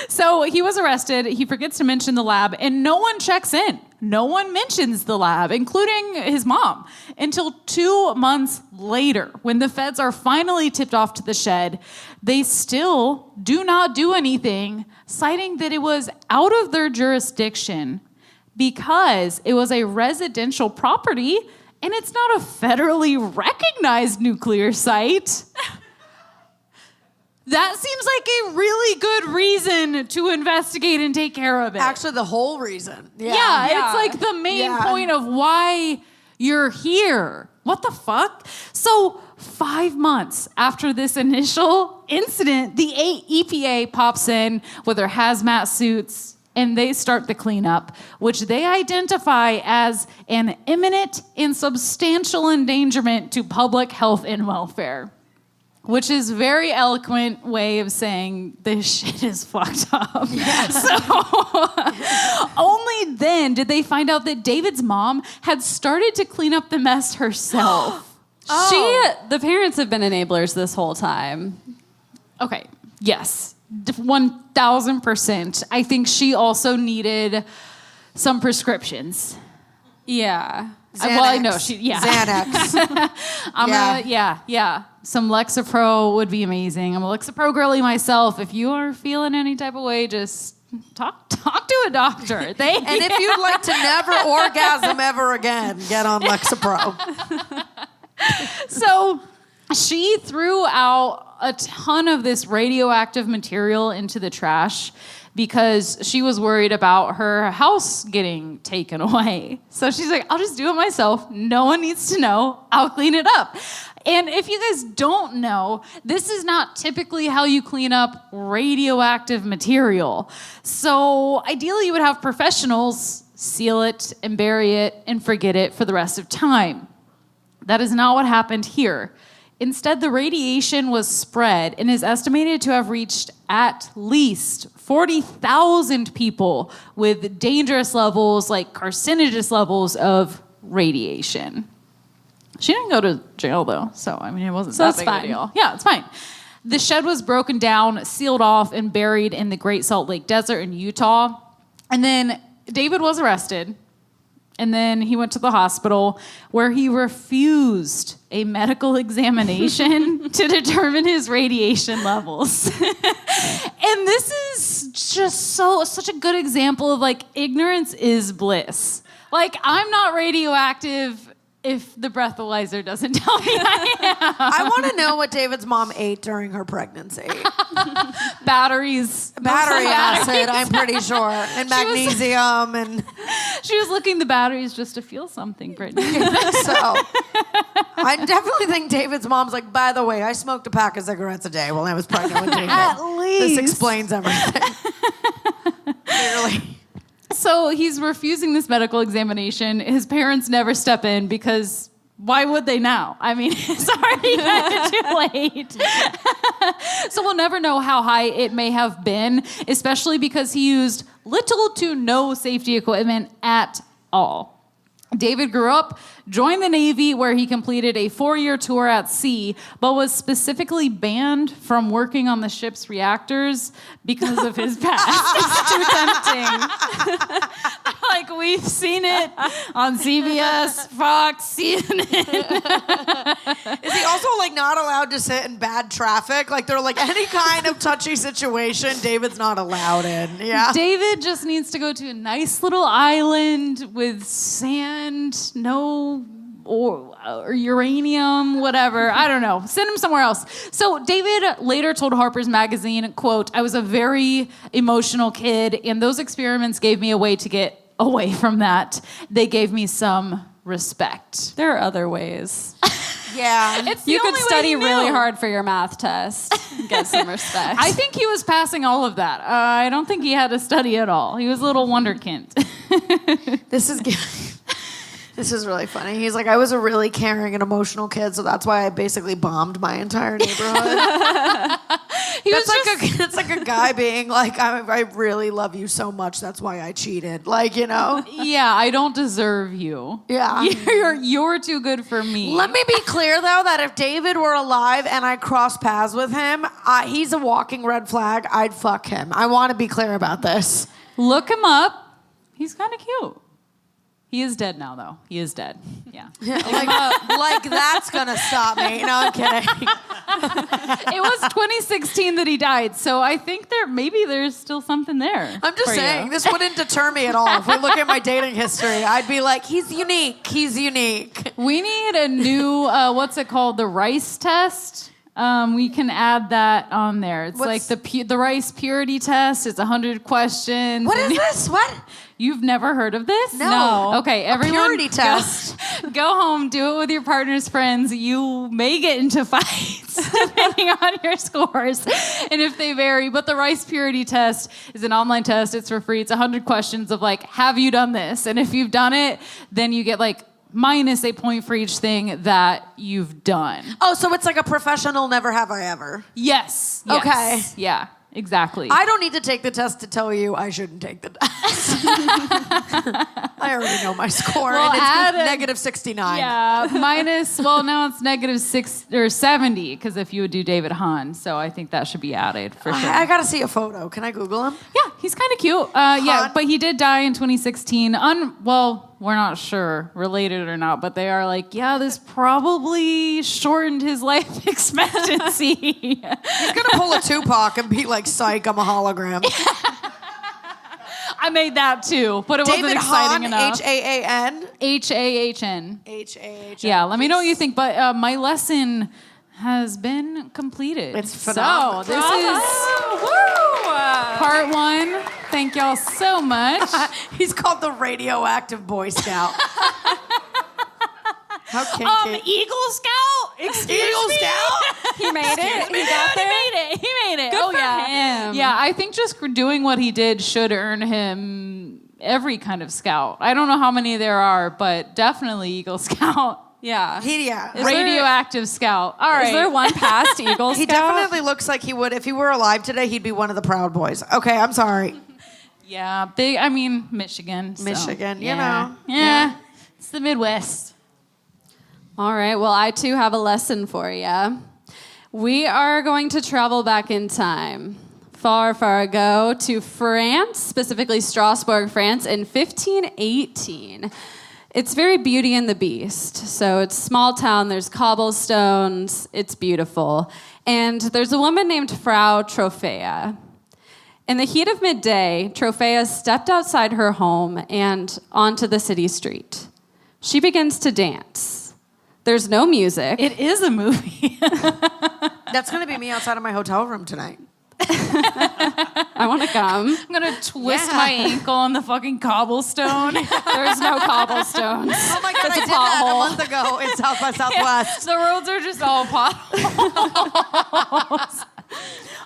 So he was arrested. He forgets to mention the lab, and no one checks in. No one mentions the lab, including his mom, until 2 months later, when the feds are finally tipped off to the shed. They still do not do anything, citing that it was out of their jurisdiction because it was a residential property and it's not a federally recognized nuclear site. That seems like a really good reason to investigate and take care of it. Actually, the whole reason. Yeah, it's like the main point of why you're here. What the fuck? So 5 months after this initial incident, the EPA pops in with their hazmat suits and they start the cleanup, which they identify as an imminent and substantial endangerment to public health and welfare. Which is a very eloquent way of saying this shit is fucked up. Yeah. So only then did they find out that David's mom had started to clean up the mess herself. The parents have been enablers this whole time. Okay, yes, 1,000%. I think she also needed some prescriptions. Yeah. Well, I know she. Yeah, Xanax. Yeah. Some Lexapro would be amazing. I'm a Lexapro girly myself. If you are feeling any type of way, just talk to a doctor. And if you'd like to never orgasm ever again, get on Lexapro. So she threw out a ton of this radioactive material into the trash because she was worried about her house getting taken away. So she's like, I'll just do it myself. No one needs to know. I'll clean it up. And if you guys don't know, this is not typically how you clean up radioactive material. So ideally you would have professionals seal it and bury it and forget it for the rest of time. That is not what happened here. Instead, the radiation was spread and is estimated to have reached at least 40,000 people with dangerous levels, like carcinogenous levels of radiation. She didn't go to jail, though, so, I mean, it wasn't that big of a deal. Yeah, it's fine. The shed was broken down, sealed off, and buried in the Great Salt Lake Desert in Utah. And then David was arrested. And then he went to the hospital where he refused a medical examination to determine his radiation levels. And this is just such a good example of like ignorance is bliss. Like, I'm not radioactive if the breathalyzer doesn't tell me I am. I want to know what David's mom ate during her pregnancy. Batteries. Battery acid, I'm pretty sure. And magnesium and... She was licking the batteries just to feel something, Brittany. So, I definitely think David's mom's like, by the way, I smoked a pack of cigarettes a day while I was pregnant with David. At least. This explains everything. Clearly. So he's refusing this medical examination. His parents never step in because why would they now? I mean, it's already kind of too late. So we'll never know how high it may have been, especially because he used little to no safety equipment at all. David grew up, joined the Navy, where he completed a 4-year tour at sea, but was specifically banned from working on the ship's reactors because of his past. It's too tempting. Like, we've seen it on CBS, Fox, CNN. Is he also like not allowed to sit in bad traffic? Like they're like any kind of touchy situation, David's not allowed in. Yeah. David just needs to go to a nice little island with sand, no or uranium, whatever. I don't know. Send him somewhere else. So David later told Harper's Magazine, quote, "I was a very emotional kid, and those experiments gave me a way to get away from that. They gave me some respect." There are other ways. Yeah. It's the You could only way study he knew. really hard for your math test and get some respect. I think he was passing all of that. I don't think he had to study at all. He was a little wonderkind. This is really funny. He's like, I was a really caring and emotional kid, so that's why I basically bombed my entire neighborhood. It's like a guy being like, I really love you so much, that's why I cheated. Like, you know? Yeah, I don't deserve you. Yeah. You're too good for me. Let me be clear, though, that if David were alive and I crossed paths with him, he's a walking red flag. I'd fuck him. I want to be clear about this. Look him up. He's kind of cute. He is dead now, though. He is dead. Yeah. like that's gonna stop me. No, I'm kidding. It was 2016 that he died, so I think there's still something there. I'm just saying, this wouldn't deter me at all. If we look at my dating history, I'd be like, he's unique. He's unique. We need a new, what's it called? The rice test. We can add that on there. It's like the rice purity test. It's 100 questions. What is this? What? You've never heard of this? No. Okay, everyone. Purity test. Go home, do it with your partner's friends. You may get into fights depending on your scores and if they vary. But the rice purity test is an online test. It's for free. It's 100 questions of like, have you done this? And if you've done it, then you get like minus a point for each thing that you've done. Oh, so it's like a professional never have I ever. Yes. Okay. Yeah, exactly. I don't need to take the test to tell you I shouldn't take the test. I already know my score, Well, and it's negative 69. Yeah, now it's negative 6 or 70, because if you would do David Hahn, so I think that should be added for sure. I gotta see a photo. Can I Google him? Yeah, he's kind of cute. Yeah, but he did die in 2016. Well, we're not sure, related or not, but they are like, yeah, this probably shortened his life expectancy. He's gonna pull a Tupac and be like, psych, I'm a hologram. I made that too, but it wasn't exciting enough. David Hahn, H-A-H-N. H-A-H-N. Yeah, let me know what you think. But my lesson has been completed. It's phenomenal. So this is part 1. Thank y'all so much. He's called the Radioactive Boy Scout. How kinky. Eagle Scout? Eagle Scout? He made it. He got there. He made it. Good for him. Yeah, I think just doing what he did should earn him every kind of scout. I don't know how many there are, but definitely Eagle Scout. Yeah. Radioactive Scout. All right. Is there one past Eagle Scout? He definitely looks like he would, if he were alive today, he'd be one of the Proud Boys. Okay, I'm sorry. Yeah, big. I mean, Michigan. So, Michigan, you yeah. know. Yeah, it's the Midwest. All right. Well, I too have a lesson for you. We are going to travel back in time, far, far ago, to France, specifically Strasbourg, France, in 1518. It's very Beauty and the Beast. So it's a small town, there's cobblestones, it's beautiful. And there's a woman named Frau Trophea. In the heat of midday, Trophea stepped outside her home and onto the city street. She begins to dance. There's no music. It is a movie. That's going to be me outside of my hotel room tonight. I want to come. I'm going to twist my ankle on the fucking cobblestone. There's no cobblestones. Oh my God, It's I a did that a pothole. month ago in South by Southwest. The roads are just all potholes.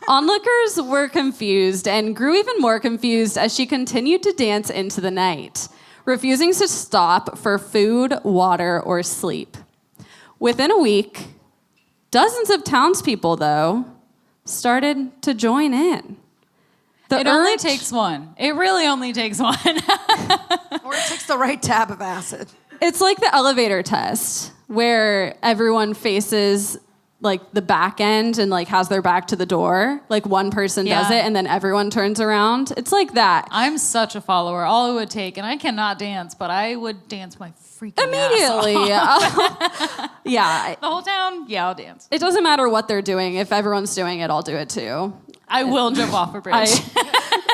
Onlookers were confused and grew even more confused as she continued to dance into the night, refusing to stop for food, water, or sleep. Within a week, dozens of townspeople, though, started to join in. It only takes one. It really only takes one. Or it takes the right tab of acid. It's like the elevator test, where everyone faces like the back end and like has their back to the door. Like one person does Yeah. it and then everyone turns around. It's like that. I'm such a follower. All it would take, and I cannot dance, but I would dance my freaking Immediately. ass off. Yeah. The whole town, yeah, I'll dance. It doesn't matter what they're doing. If everyone's doing it, I'll do it too. I will jump off a bridge.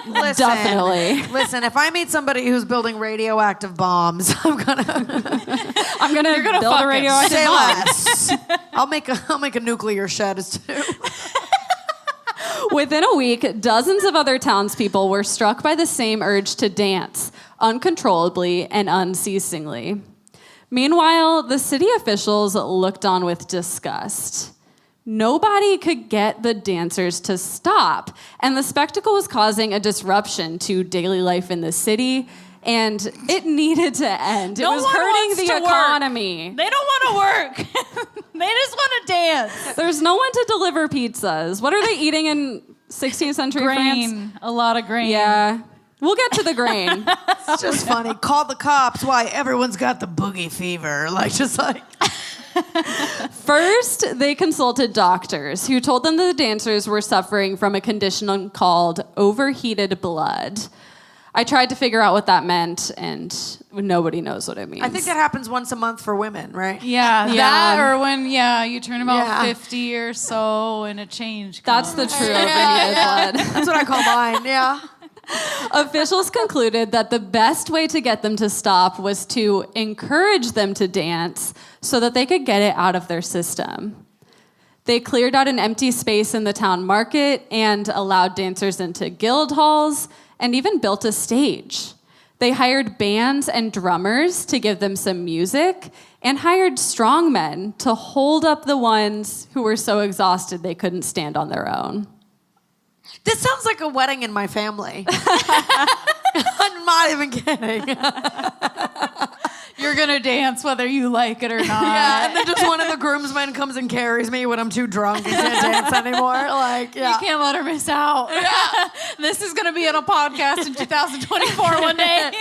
Listen, Definitely. Listen, if I meet somebody who's building radioactive bombs, I'm gonna build fuck a it. radioactive say bomb. less. I'll make a nuclear shed as too. Within a week, dozens of other townspeople were struck by the same urge to dance, uncontrollably and unceasingly. Meanwhile, the city officials looked on with disgust. Nobody could get the dancers to stop, and the spectacle was causing a disruption to daily life in the city, and it needed to end. It No was one hurting wants the to work. economy. They don't want to work. They just want to dance. There's no one to deliver pizzas. What are they eating in 16th century France? Grain. A lot of grain. Yeah. We'll get to the grain. It's just funny. Call the cops. Why? Everyone's got the boogie fever. First, they consulted doctors who told them that the dancers were suffering from a condition called overheated blood. I tried to figure out what that meant, and nobody knows what it means. I think that happens once a month for women, right? Yeah, Yeah. that or when, you turn about Yeah. 50 or so and a change That's comes. the true overheated blood. That's what I call mine, yeah. Officials concluded that the best way to get them to stop was to encourage them to dance so that they could get it out of their system. They cleared out an empty space in the town market and allowed dancers into guild halls and even built a stage. They hired bands and drummers to give them some music and hired strongmen to hold up the ones who were so exhausted they couldn't stand on their own. This sounds like a wedding in my family. I'm not even kidding. You're going to dance whether you like it or not. Yeah, and then just one of the groomsmen comes and carries me when I'm too drunk and can't dance anymore. Like, yeah. You can't let her miss out. This is going to be on a podcast in 2024 one day.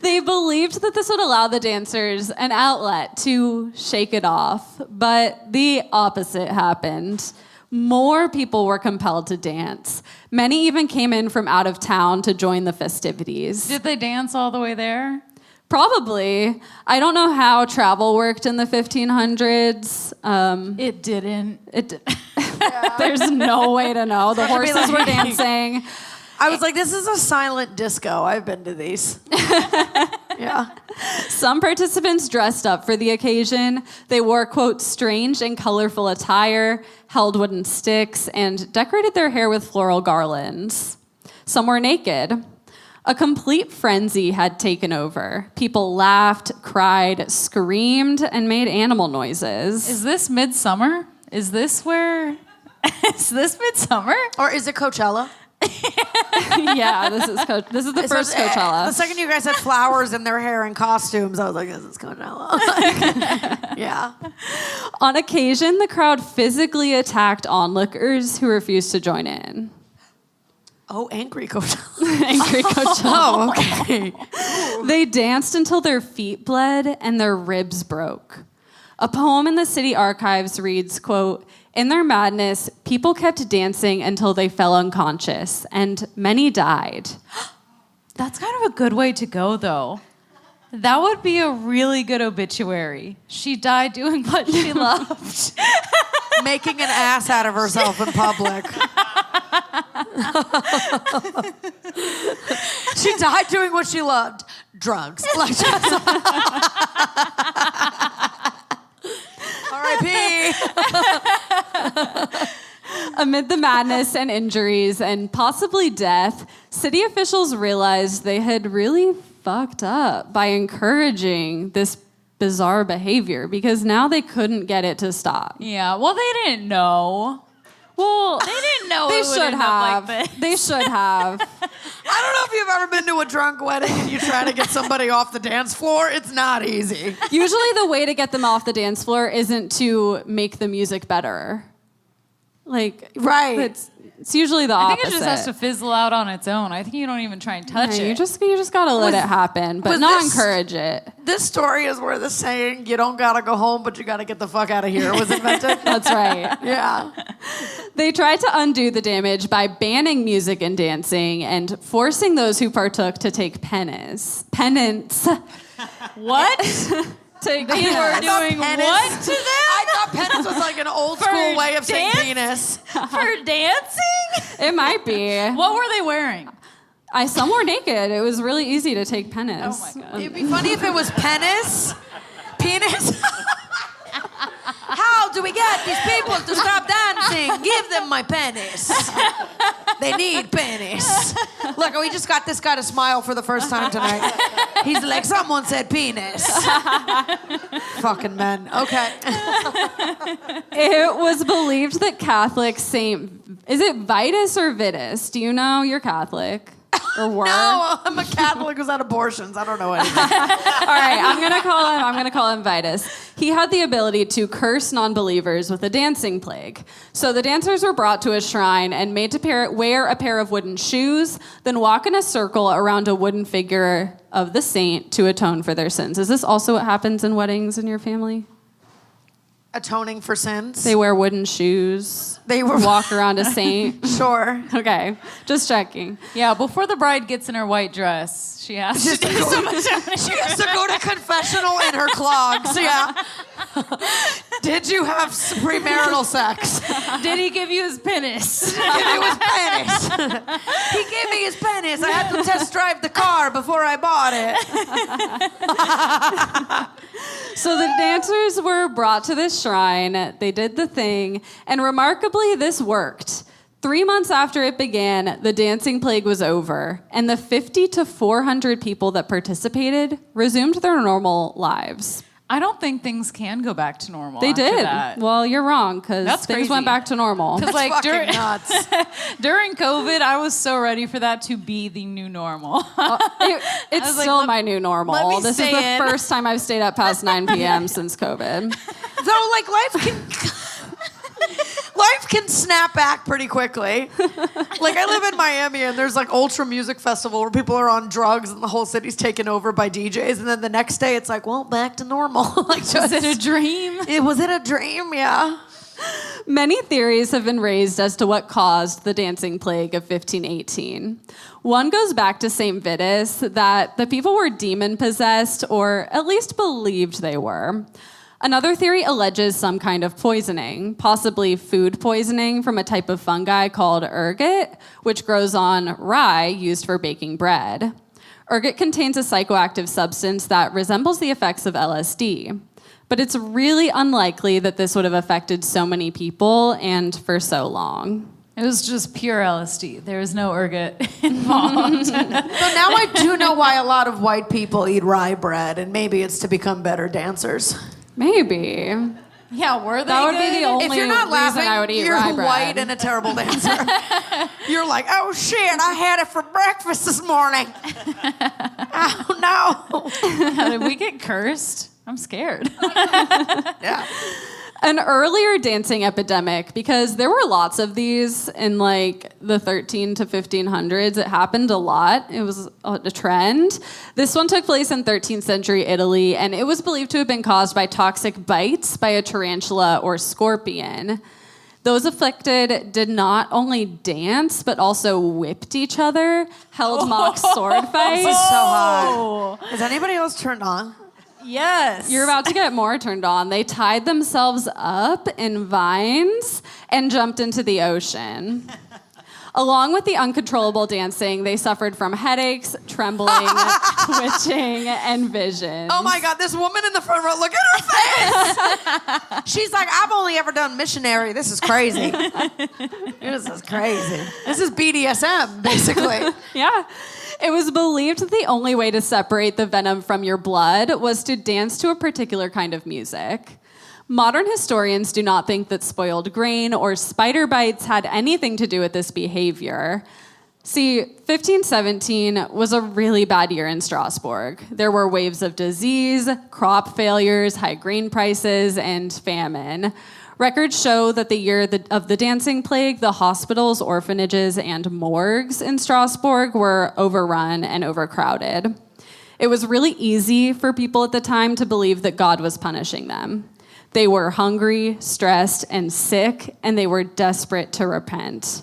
They believed that this would allow the dancers an outlet to shake it off, but the opposite happened. More people were compelled to dance. Many even came in from out of town to join the festivities. Did they dance all the way there? Probably. I don't know how travel worked in the 1500s. It didn't. There's no way to know. The Especially horses were like- dancing. I was like, this is a silent disco. I've been to these. Yeah. Some participants dressed up for the occasion. They wore, quote, strange and colorful attire, held wooden sticks, and decorated their hair with floral garlands. Some were naked. A complete frenzy had taken over. People laughed, cried, screamed, and made animal noises. Is this midsummer? Is this where... Is this midsummer? Or is it Coachella? Yeah, this is the first Coachella. The second you guys had flowers in their hair and costumes, I was like, this is Coachella. Yeah. On occasion, the crowd physically attacked onlookers who refused to join in. Oh, angry Coachella. Angry Coachella. Oh, okay. They danced until their feet bled and their ribs broke. A poem in the city archives reads, quote, "In their madness, people kept dancing until they fell unconscious, and many died." That's kind of a good way to go, though. That would be a really good obituary. She died doing what she loved. Making an ass out of herself in public. She died doing what she loved. Drugs. Like just R.I.P. Amid the madness and injuries and possibly death, city officials realized they had really fucked up by encouraging this bizarre behavior because now they couldn't get it to stop. Yeah, well, they didn't know. Well, They didn't know they it would should end have. up like this. They should have. I don't know if you've ever been to a drunk wedding and you try to get somebody off the dance floor. It's not easy. Usually the way to get them off the dance floor isn't to make the music better. Like, Right. It's usually the I opposite. think it just has to fizzle out on its own. I think you don't even try and touch Yeah, it. you just gotta let it happen, but was not this- encourage it. This story is where the saying, you don't gotta go home, but you gotta get the fuck out of here was invented. That's right. Yeah. They tried to undo the damage by banning music and dancing and forcing those who partook to take penance. What? Take They were doing Penance- what to them? I thought penance was like an old For school way of saying dance? penis. For dancing? It might be. What were they wearing? Some were naked. It was really easy to take penance. Oh my God. It'd be funny if it was penis. Penis. How do we get these people to stop dancing? Give them my penis. They need penis. Look, we just got this guy to smile for the first time tonight. He's like, someone said penis. Fucking men. Okay. It was believed that Catholic is it Vitus or Vitus? Do you know? You're Catholic. Or were? No, I'm a Catholic who's had abortions. I don't know anything. All right, I'm gonna call him Vitus. He had the ability to curse non-believers with a dancing plague. So the dancers were brought to a shrine and made to wear a pair of wooden shoes, then walk in a circle around a wooden figure of the saint to atone for their sins. Is this also what happens in weddings in your family? Atoning for sins. They wear wooden shoes. They were walk around a saint. Sure. Okay, just checking. Yeah, before the bride gets in her white dress, she has to do some She has to go to confessional in her clogs. Yeah. Did you have premarital sex? Did he give you his penis? It was penis. He gave me his penis. I had to test drive the car before I bought it. So the dancers were brought to this shrine. They did the thing, and remarkably, this worked. 3 months after it began, the dancing plague was over, and the 50 to 400 people that participated resumed their normal lives. I don't think things can go back to normal. They after did. that. Well, you're wrong, because That's things crazy. went back to normal. Because like Fucking nuts. during COVID, I was so ready for that to be the new normal. It's was like, still let- my new normal. let me This is stay the in. first time I've stayed up past 9 p.m. since COVID. Though, like, life can snap back pretty quickly. Like, I live in Miami, and there's, like, Ultra Music Festival where people are on drugs and the whole city's taken over by DJs. And then the next day, it's like, well, back to normal. Like, Was it a dream? Was it a dream? Yeah. Many theories have been raised as to what caused the dancing plague of 1518. One goes back to St. Vitus, that the people were demon-possessed, or at least believed they were. Another theory alleges some kind of poisoning, possibly food poisoning from a type of fungi called ergot, which grows on rye used for baking bread. Ergot contains a psychoactive substance that resembles the effects of LSD. But it's really unlikely that this would have affected so many people and for so long. It was just pure LSD. There was no ergot involved. So now I do know why a lot of white people eat rye bread, and maybe it's to become better dancers. Maybe. Yeah, were they That would good? be the only If you're not reason laughing, I would eat you're rye bread. white and a terrible dancer. You're like, oh shit, I had it for breakfast this morning. Oh no. Did we get cursed? I'm scared. Yeah. An earlier dancing epidemic, because there were lots of these in like the 13 to 1500s. It happened a lot. It was a trend. This one took place in 13th century Italy, and it was believed to have been caused by toxic bites by a tarantula or scorpion. Those afflicted did not only dance, but also whipped each other, held mock sword fights. This is so hot. Is anybody else turned on? Yes. You're about to get more turned on. They tied themselves up in vines and jumped into the ocean. Along with the uncontrollable dancing, they suffered from headaches, trembling, twitching, and visions. Oh my God, this woman in the front row, look at her face. She's like, I've only ever done missionary. This is crazy. This is crazy. This is BDSM, basically. Yeah. It was believed that the only way to separate the venom from your blood was to dance to a particular kind of music. Modern historians do not think that spoiled grain or spider bites had anything to do with this behavior. See, 1517 was a really bad year in Strasbourg. There were waves of disease, crop failures, high grain prices, and famine. Records show that the year of the dancing plague, the hospitals, orphanages, and morgues in Strasbourg were overrun and overcrowded. It was really easy for people at the time to believe that God was punishing them. They were hungry, stressed, and sick, and they were desperate to repent.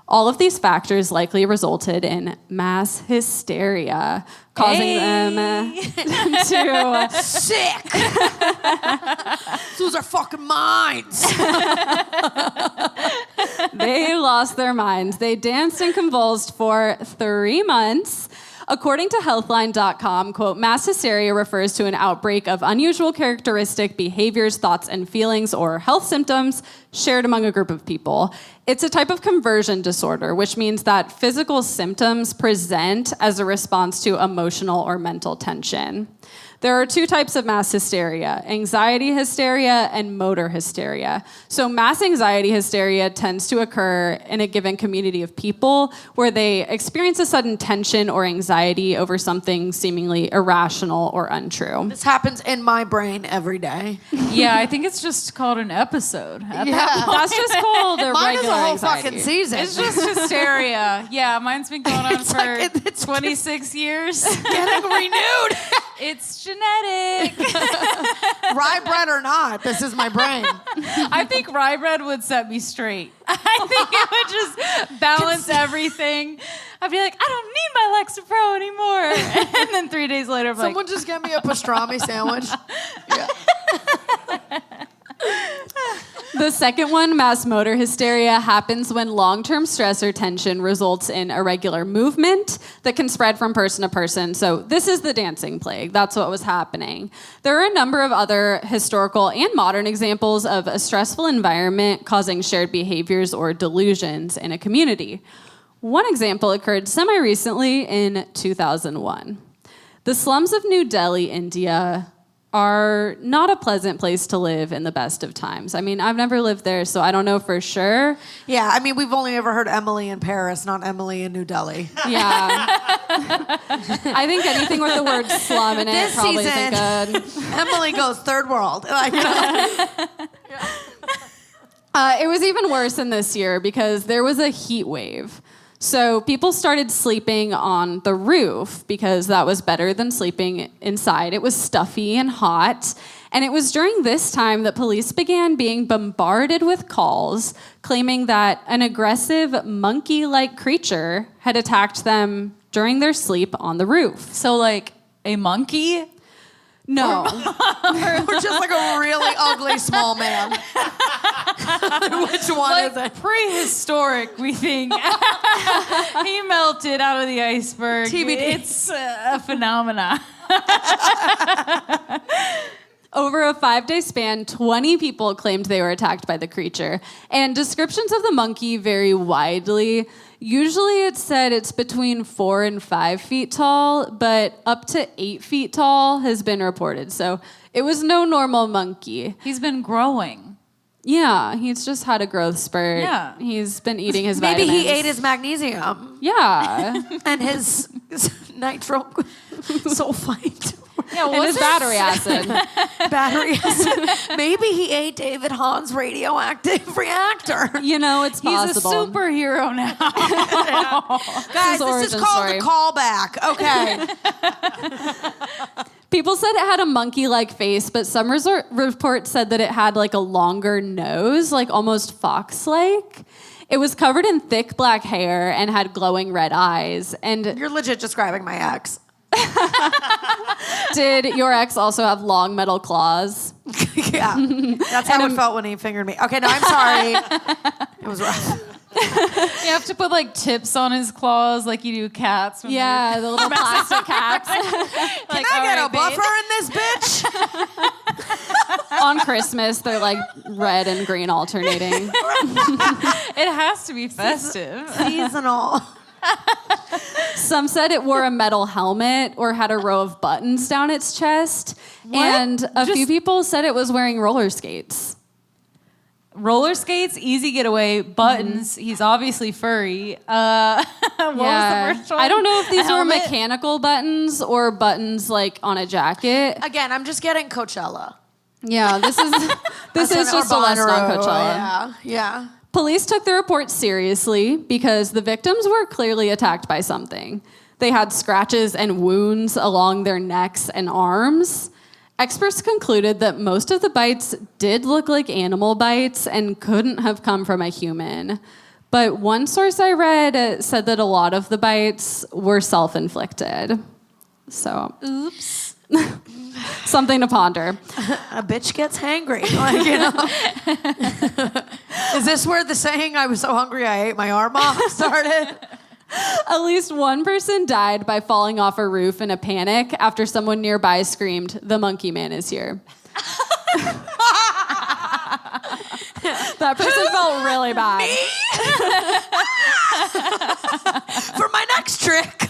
All of these factors likely resulted in mass hysteria, causing them to... Sick. Those are fucking minds. They lost their minds. They danced and convulsed for 3 months. According to Healthline.com, quote, mass hysteria refers to an outbreak of unusual characteristic behaviors, thoughts, and feelings or health symptoms shared among a group of people. It's a type of conversion disorder, which means that physical symptoms present as a response to emotional or mental tension. There are 2 types of mass hysteria, anxiety hysteria and motor hysteria. So mass anxiety hysteria tends to occur in a given community of people where they experience a sudden tension or anxiety over something seemingly irrational or untrue. This happens in my brain every day. Yeah, I think it's just called an episode. That's just called a Mine is regular a whole anxiety. fucking season. It's just hysteria. Yeah, mine's been going on It's for like it's 26 years. getting renewed. It's genetic. Rye bread or not, this is my brain. I think rye bread would set me straight. I think it would just balance everything. I'd be like, I don't need my Lexapro anymore. And then 3 days later, I'm Someone like, just get me a pastrami sandwich. Yeah. The second one, mass motor hysteria, happens when long-term stress or tension results in irregular movement that can spread from person to person. So this is the dancing plague. That's what was happening. There are a number of other historical and modern examples of a stressful environment causing shared behaviors or delusions in a community. One example occurred semi-recently in 2001. The slums of New Delhi, India, are not a pleasant place to live in the best of times. I mean, I've never lived there, so I don't know for sure. Yeah, I mean, we've only ever heard Emily in Paris, not Emily in New Delhi. Yeah. I think anything with the word slum in it This probably season, isn't good. Emily goes third world. Like, It was even worse than this year because there was a heat wave. So people started sleeping on the roof because that was better than sleeping inside. It was stuffy and hot. And it was during this time that police began being bombarded with calls claiming that an aggressive monkey-like creature had attacked them during their sleep on the roof. so like a monkey? No. we're just like a really ugly small man. Which one is it? Prehistoric, we think. He melted out of the iceberg. TBD. It's a phenomena. Over a 5-day span, 20 people claimed they were attacked by the creature. And descriptions of the monkey vary widely. Usually it's said it's between 4 and 5 feet tall, but up to 8 feet tall has been reported. So it was no normal monkey. He's been growing. Yeah, he's just had a growth spurt. Yeah. He's been eating his Maybe vitamins. he ate his magnesium Yeah. and his nitro sulfite. Yeah, And his battery acid. Battery acid. Maybe he ate David Hahn's radioactive reactor. You know, it's He's possible. a superhero now. Guys, this is origin called story. a callback. Okay. People said it had a monkey-like face, but some reports said that it had like a longer nose, like almost fox-like. It was covered in thick black hair and had glowing red eyes. And You're legit describing my ex. did your ex also have long metal claws? Yeah. That's how it felt when he fingered me. Okay, no, I'm sorry. It was rough. You have to put like tips on his claws like you do cats. When Yeah, the little plastic caps. Can I get a buffer in this bitch? On Christmas, they're like red and green alternating. It has to be festive. Seasonal. Some said it wore a metal helmet or had a row of buttons down its chest. And a few people said it was wearing roller skates. Roller skates, easy getaway, buttons. He's obviously furry. What was the first one? I don't know if these A were helmet? mechanical buttons or buttons like on a jacket. Again, I'm just getting Coachella. Yeah, this is just a lesson on Coachella. Yeah. Police took the report seriously because the victims were clearly attacked by something. They had scratches and wounds along their necks and arms. Experts concluded that most of the bites did look like animal bites and couldn't have come from a human. But one source I read said that a lot of the bites were self-inflicted. So, oops. Something to ponder. A bitch gets hangry. Like, you know. Is this where the saying, I was so hungry I ate my arm off started? At least one person died by falling off a roof in a panic after someone nearby screamed, "The monkey man is here." That person felt really bad. For my next trick.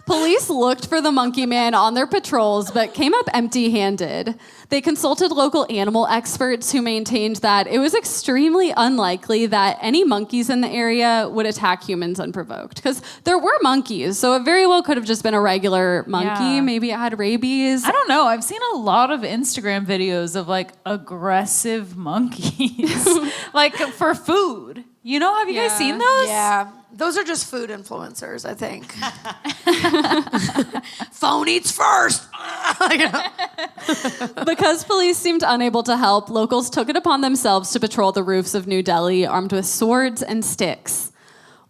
Police looked for the monkey man on their patrols, but came up empty-handed. They consulted local animal experts who maintained that it was extremely unlikely that any monkeys in the area would attack humans unprovoked. Because there were monkeys, so it very well could have just been a regular monkey. Yeah. Maybe it had rabies. I don't know. I've seen a lot of Instagram videos of like aggressive monkeys, like for food. You know, have you guys seen those? Yeah. Those are just food influencers, I think. Phone eats first. Because police seemed unable to help, locals took it upon themselves to patrol the roofs of New Delhi armed with swords and sticks.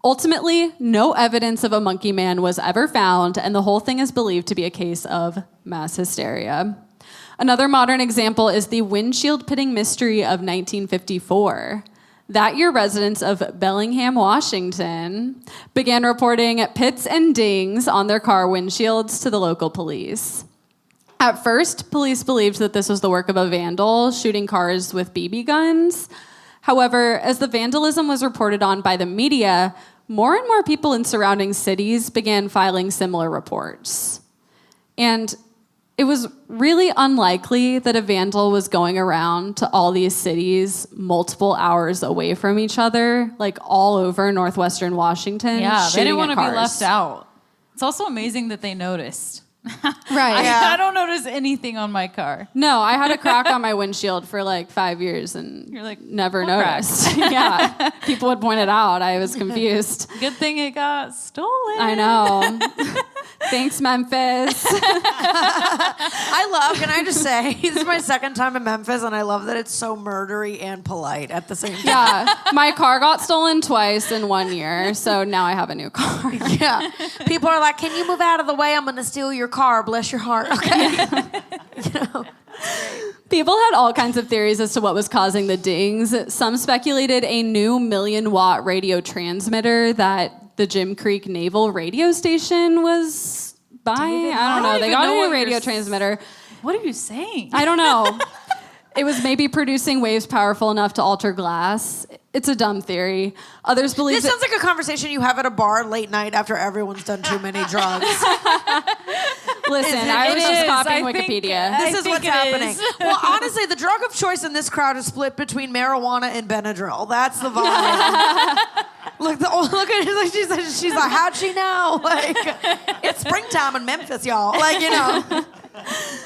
Ultimately, no evidence of a monkey man was ever found, and the whole thing is believed to be a case of mass hysteria. Another modern example is the windshield pitting mystery of 1954. That year, residents of Bellingham, Washington, began reporting pits and dings on their car windshields to the local police. At first, police believed that this was the work of a vandal shooting cars with BB guns. However, as the vandalism was reported on by the media, more and more people in surrounding cities began filing similar reports. And it was really unlikely that a vandal was going around to all these cities multiple hours away from each other, like all over northwestern Washington. Yeah, they didn't want to be cars. left out. It's also amazing that they noticed. Right. I don't notice anything on my car. No, I had a crack on my windshield for like 5 years and You're like, never what crack? noticed. Yeah. People would point it out. I was confused. Good thing it got stolen. I know. Thanks, Memphis. I love, can I just say, this is my second time in Memphis, and I love that it's so murdery and polite at the same time. Yeah. My car got stolen twice in 1 year, so now I have a new car. Yeah. People are like, can you move out of the way? I'm going to steal your car. Bless your heart. Okay. You know. People had all kinds of theories as to what was causing the dings. Some speculated a new 1,000,000-watt radio transmitter that the Jim Creek Naval Radio Station was buying. I don't know. They got a new radio transmitter. What are you saying? I don't know. It was maybe producing waves powerful enough to alter glass. it's a dumb theory. Others believe This sounds like a conversation you have at a bar late night after everyone's done too many drugs. Listen, I was just copying Wikipedia. This is what's happening. Well, honestly, the drug of choice in this crowd is split between marijuana and Benadryl. That's the vibe. Look at her. Like she's like, how'd she know? Like, it's springtime in Memphis, y'all. Like, you know.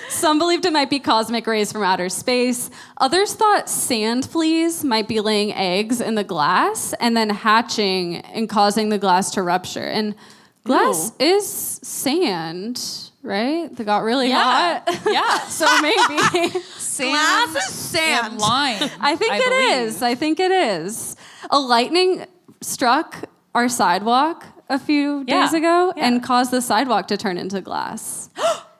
Some believed it might be cosmic rays from outer space. Others thought sand fleas might be laying eggs in the glass and then hatching and causing the glass to rupture. And glass is sand, right? That got really hot. Yeah. So maybe. Glass is sand. And lime. I think it is. A lightning struck our sidewalk a few days ago and caused the sidewalk to turn into glass.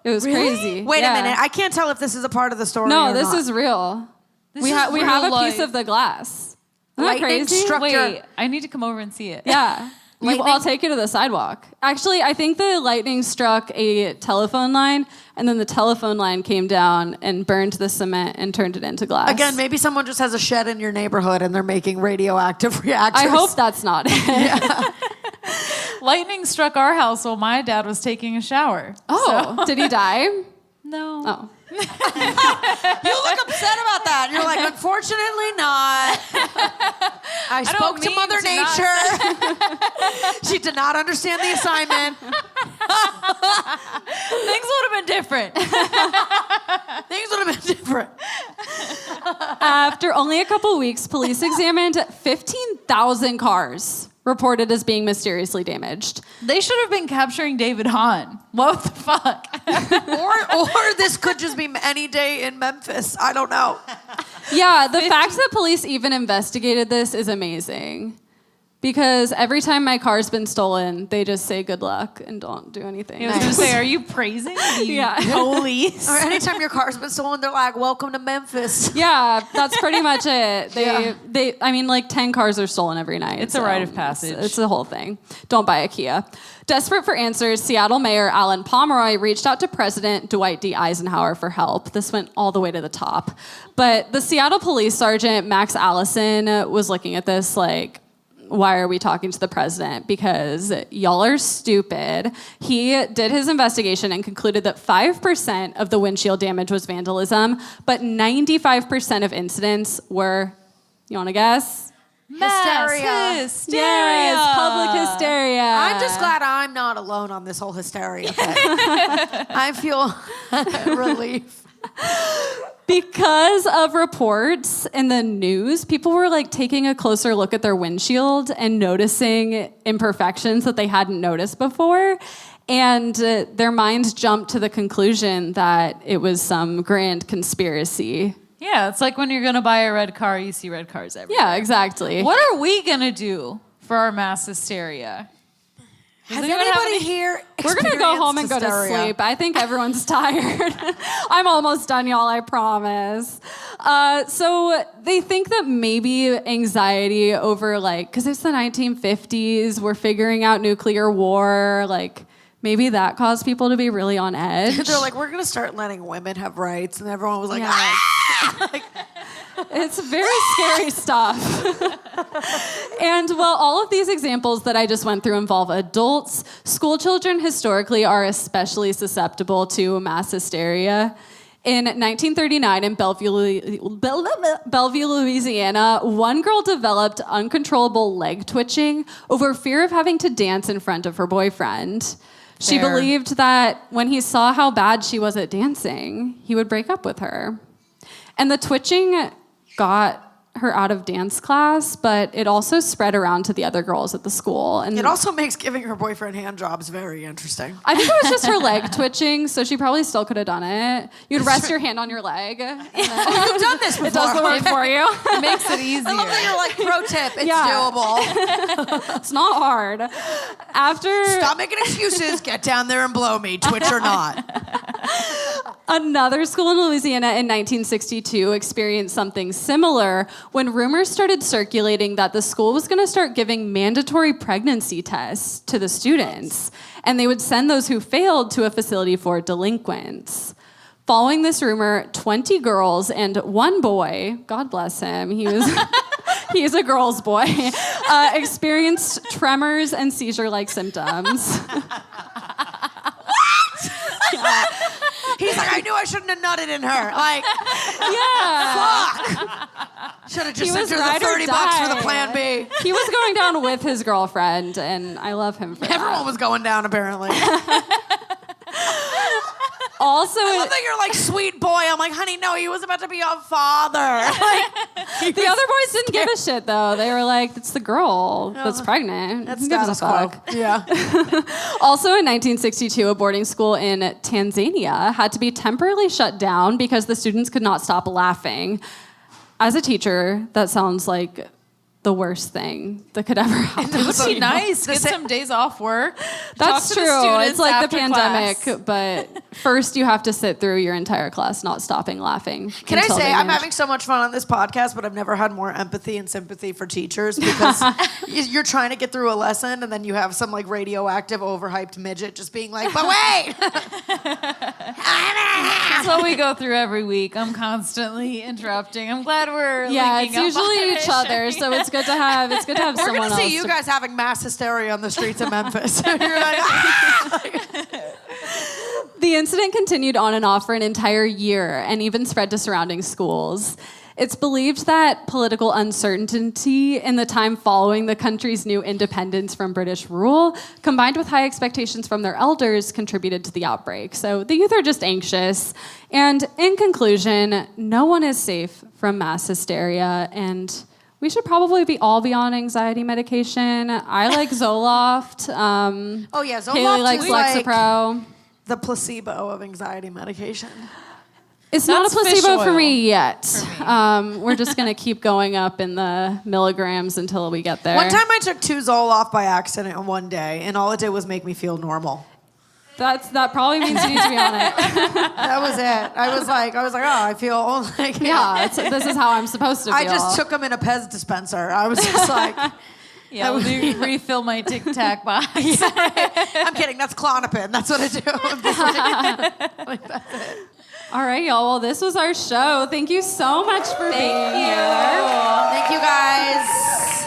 It was crazy. Wait a minute. I can't tell if this is a part of the story. No, or this not. is real. We have a piece of the glass. Isn't that Lightning crazy? struck Wait, I need to come over and see it. Yeah. I'll take you to the sidewalk. Actually, I think the lightning struck a telephone line, and then the telephone line came down and burned the cement and turned it into glass. Again, maybe someone just has a shed in your neighborhood and they're making radioactive reactors. I hope that's not it. Lightning struck our house while my dad was taking a shower. Oh, did he die? No. Oh. You look upset about that. You're like, unfortunately not. I spoke to mean Mother to Nature. She did not understand the assignment. Things would have been different. Things would have been different. After only a couple weeks, police examined 15,000 cars reported as being mysteriously damaged. They should have been capturing David Hahn. What the fuck? Or this could just be any day in Memphis. I don't know. Yeah, the fact that police even investigated this is amazing. Because every time my car's been stolen, they just say good luck and don't do anything. I was going to say, are you praising the police? Or anytime your car's been stolen, they're like, welcome to Memphis. Yeah, that's pretty much it. I mean, like 10 cars are stolen every night. It's a rite of passage. It's the whole thing. Don't buy a Kia. Desperate for answers, Seattle Mayor Alan Pomeroy reached out to President Dwight D. Eisenhower for help. This went all the way to the top. But the Seattle Police Sergeant Max Allison was looking at this like, why are we talking to the president? Because y'all are stupid. He did his investigation and concluded that 5% of the windshield damage was vandalism, but 95% of incidents were, you want to guess? Hysteria. Yes, public hysteria. I'm just glad I'm not alone on this whole hysteria thing. I feel relief. Because of reports in the news, people were like taking a closer look at their windshield and noticing imperfections that they hadn't noticed before. And their minds jumped to the conclusion that it was some grand conspiracy. Yeah, it's like when you're going to buy a red car, you see red cars everywhere. Yeah, exactly. What are we going to do for our mass hysteria? Has anybody here We're going to go home and go to sleep. I think everyone's tired. I'm almost done, y'all, I promise. So they think that maybe anxiety over, like, because it's the 1950s, we're figuring out nuclear war, like, maybe that caused people to be really on edge. They're like, we're going to start letting women have rights. And everyone was like, ah! Like, it's very scary stuff. And while all of these examples that I just went through involve adults, school children historically are especially susceptible to mass hysteria. In 1939 in Bellevue, Louisiana, one girl developed uncontrollable leg twitching over fear of having to dance in front of her boyfriend. She believed that when he saw how bad she was at dancing, he would break up with her. And the twitching got her out of dance class, but it also spread around to the other girls at the school. And it also makes giving her boyfriend hand jobs very interesting. I think it was just her leg twitching, so she probably still could have done it. You'd rest your hand on your leg. And then You've done this before. It does the work for you. It makes it easier. I love that you're like, pro tip, it's doable. It's not hard. Stop making excuses, get down there and blow me, twitch or not. Another school in Louisiana in 1962 experienced something similar when rumors started circulating that the school was going to start giving mandatory pregnancy tests to the students, and they would send those who failed to a facility for delinquents. Following this rumor, 20 girls and one boy, God bless him, he He's a girl's boy. Experienced tremors and seizure-like symptoms. He's like, I knew I shouldn't have nutted in her. Like, fuck. Should have just sent her the $30 for the plan B. He was going down with his girlfriend, and I love him for that. Everyone was going down, apparently. Also, I love that you're like, sweet boy. I'm like, honey, no, he was about to be a father. Like, the other boys didn't give a shit, though. They were like, it's the girl that's pregnant. That's Who gives a status fuck? quo. Yeah. Also in 1962, a boarding school in Tanzania had to be temporarily shut down because the students could not stop laughing. As a teacher, that sounds like the worst thing that could ever happen. It would be nice. Get some days off work. That's Talk to true. the students It's like the after pandemic, class. but first you have to sit through your entire class not stopping laughing. Can I until say they I'm finish. having so much fun on this podcast, but I've never had more empathy and sympathy for teachers because you're trying to get through a lesson and then you have some like radioactive, overhyped midget just being like, but wait. That's what we go through every week. I'm constantly interrupting. I'm glad we're Yeah, linking it's up usually on each it. other, so it's good to have We're someone gonna else. see you guys having mass hysteria on the streets of Memphis. You're like, The incident continued on and off for an entire year and even spread to surrounding schools. It's believed that political uncertainty in the time following the country's new independence from British rule, combined with high expectations from their elders, contributed to the outbreak. So the youth are just anxious. And in conclusion, no one is safe from mass hysteria, and we should probably all be on anxiety medication. I like Zoloft. oh yeah, Zoloft Hayley likes is like Lexapro. the placebo of anxiety medication. It's not a That's fish placebo for oil me yet. We're just going to keep going up in the milligrams until we get there. One time I took 2 Zoloft by accident in one day, and all it did was make me feel normal. That probably means you need to be on it. That was it. I was like, oh, I feel like Yeah, this is how I'm supposed to feel. I just took them in a Pez dispenser. I was just like, Yeah, let me refill my Tic Tac box. I'm kidding. That's Klonopin. That's what I do. I'm just like, that's it. All right, y'all. Well, this was our show. Thank you so much for being here. Thank you guys.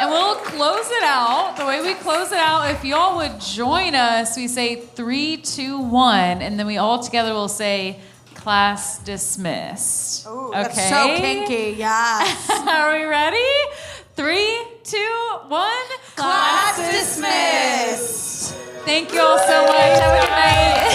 And we'll close it out. The way we close it out, if y'all would join us, we say 3, 2, 1, and then we all together will say class dismissed. Ooh, okay? That's so kinky. Yes. Are we ready? 3, 2, 1. Class dismissed. Thank you all so much. Have a good night.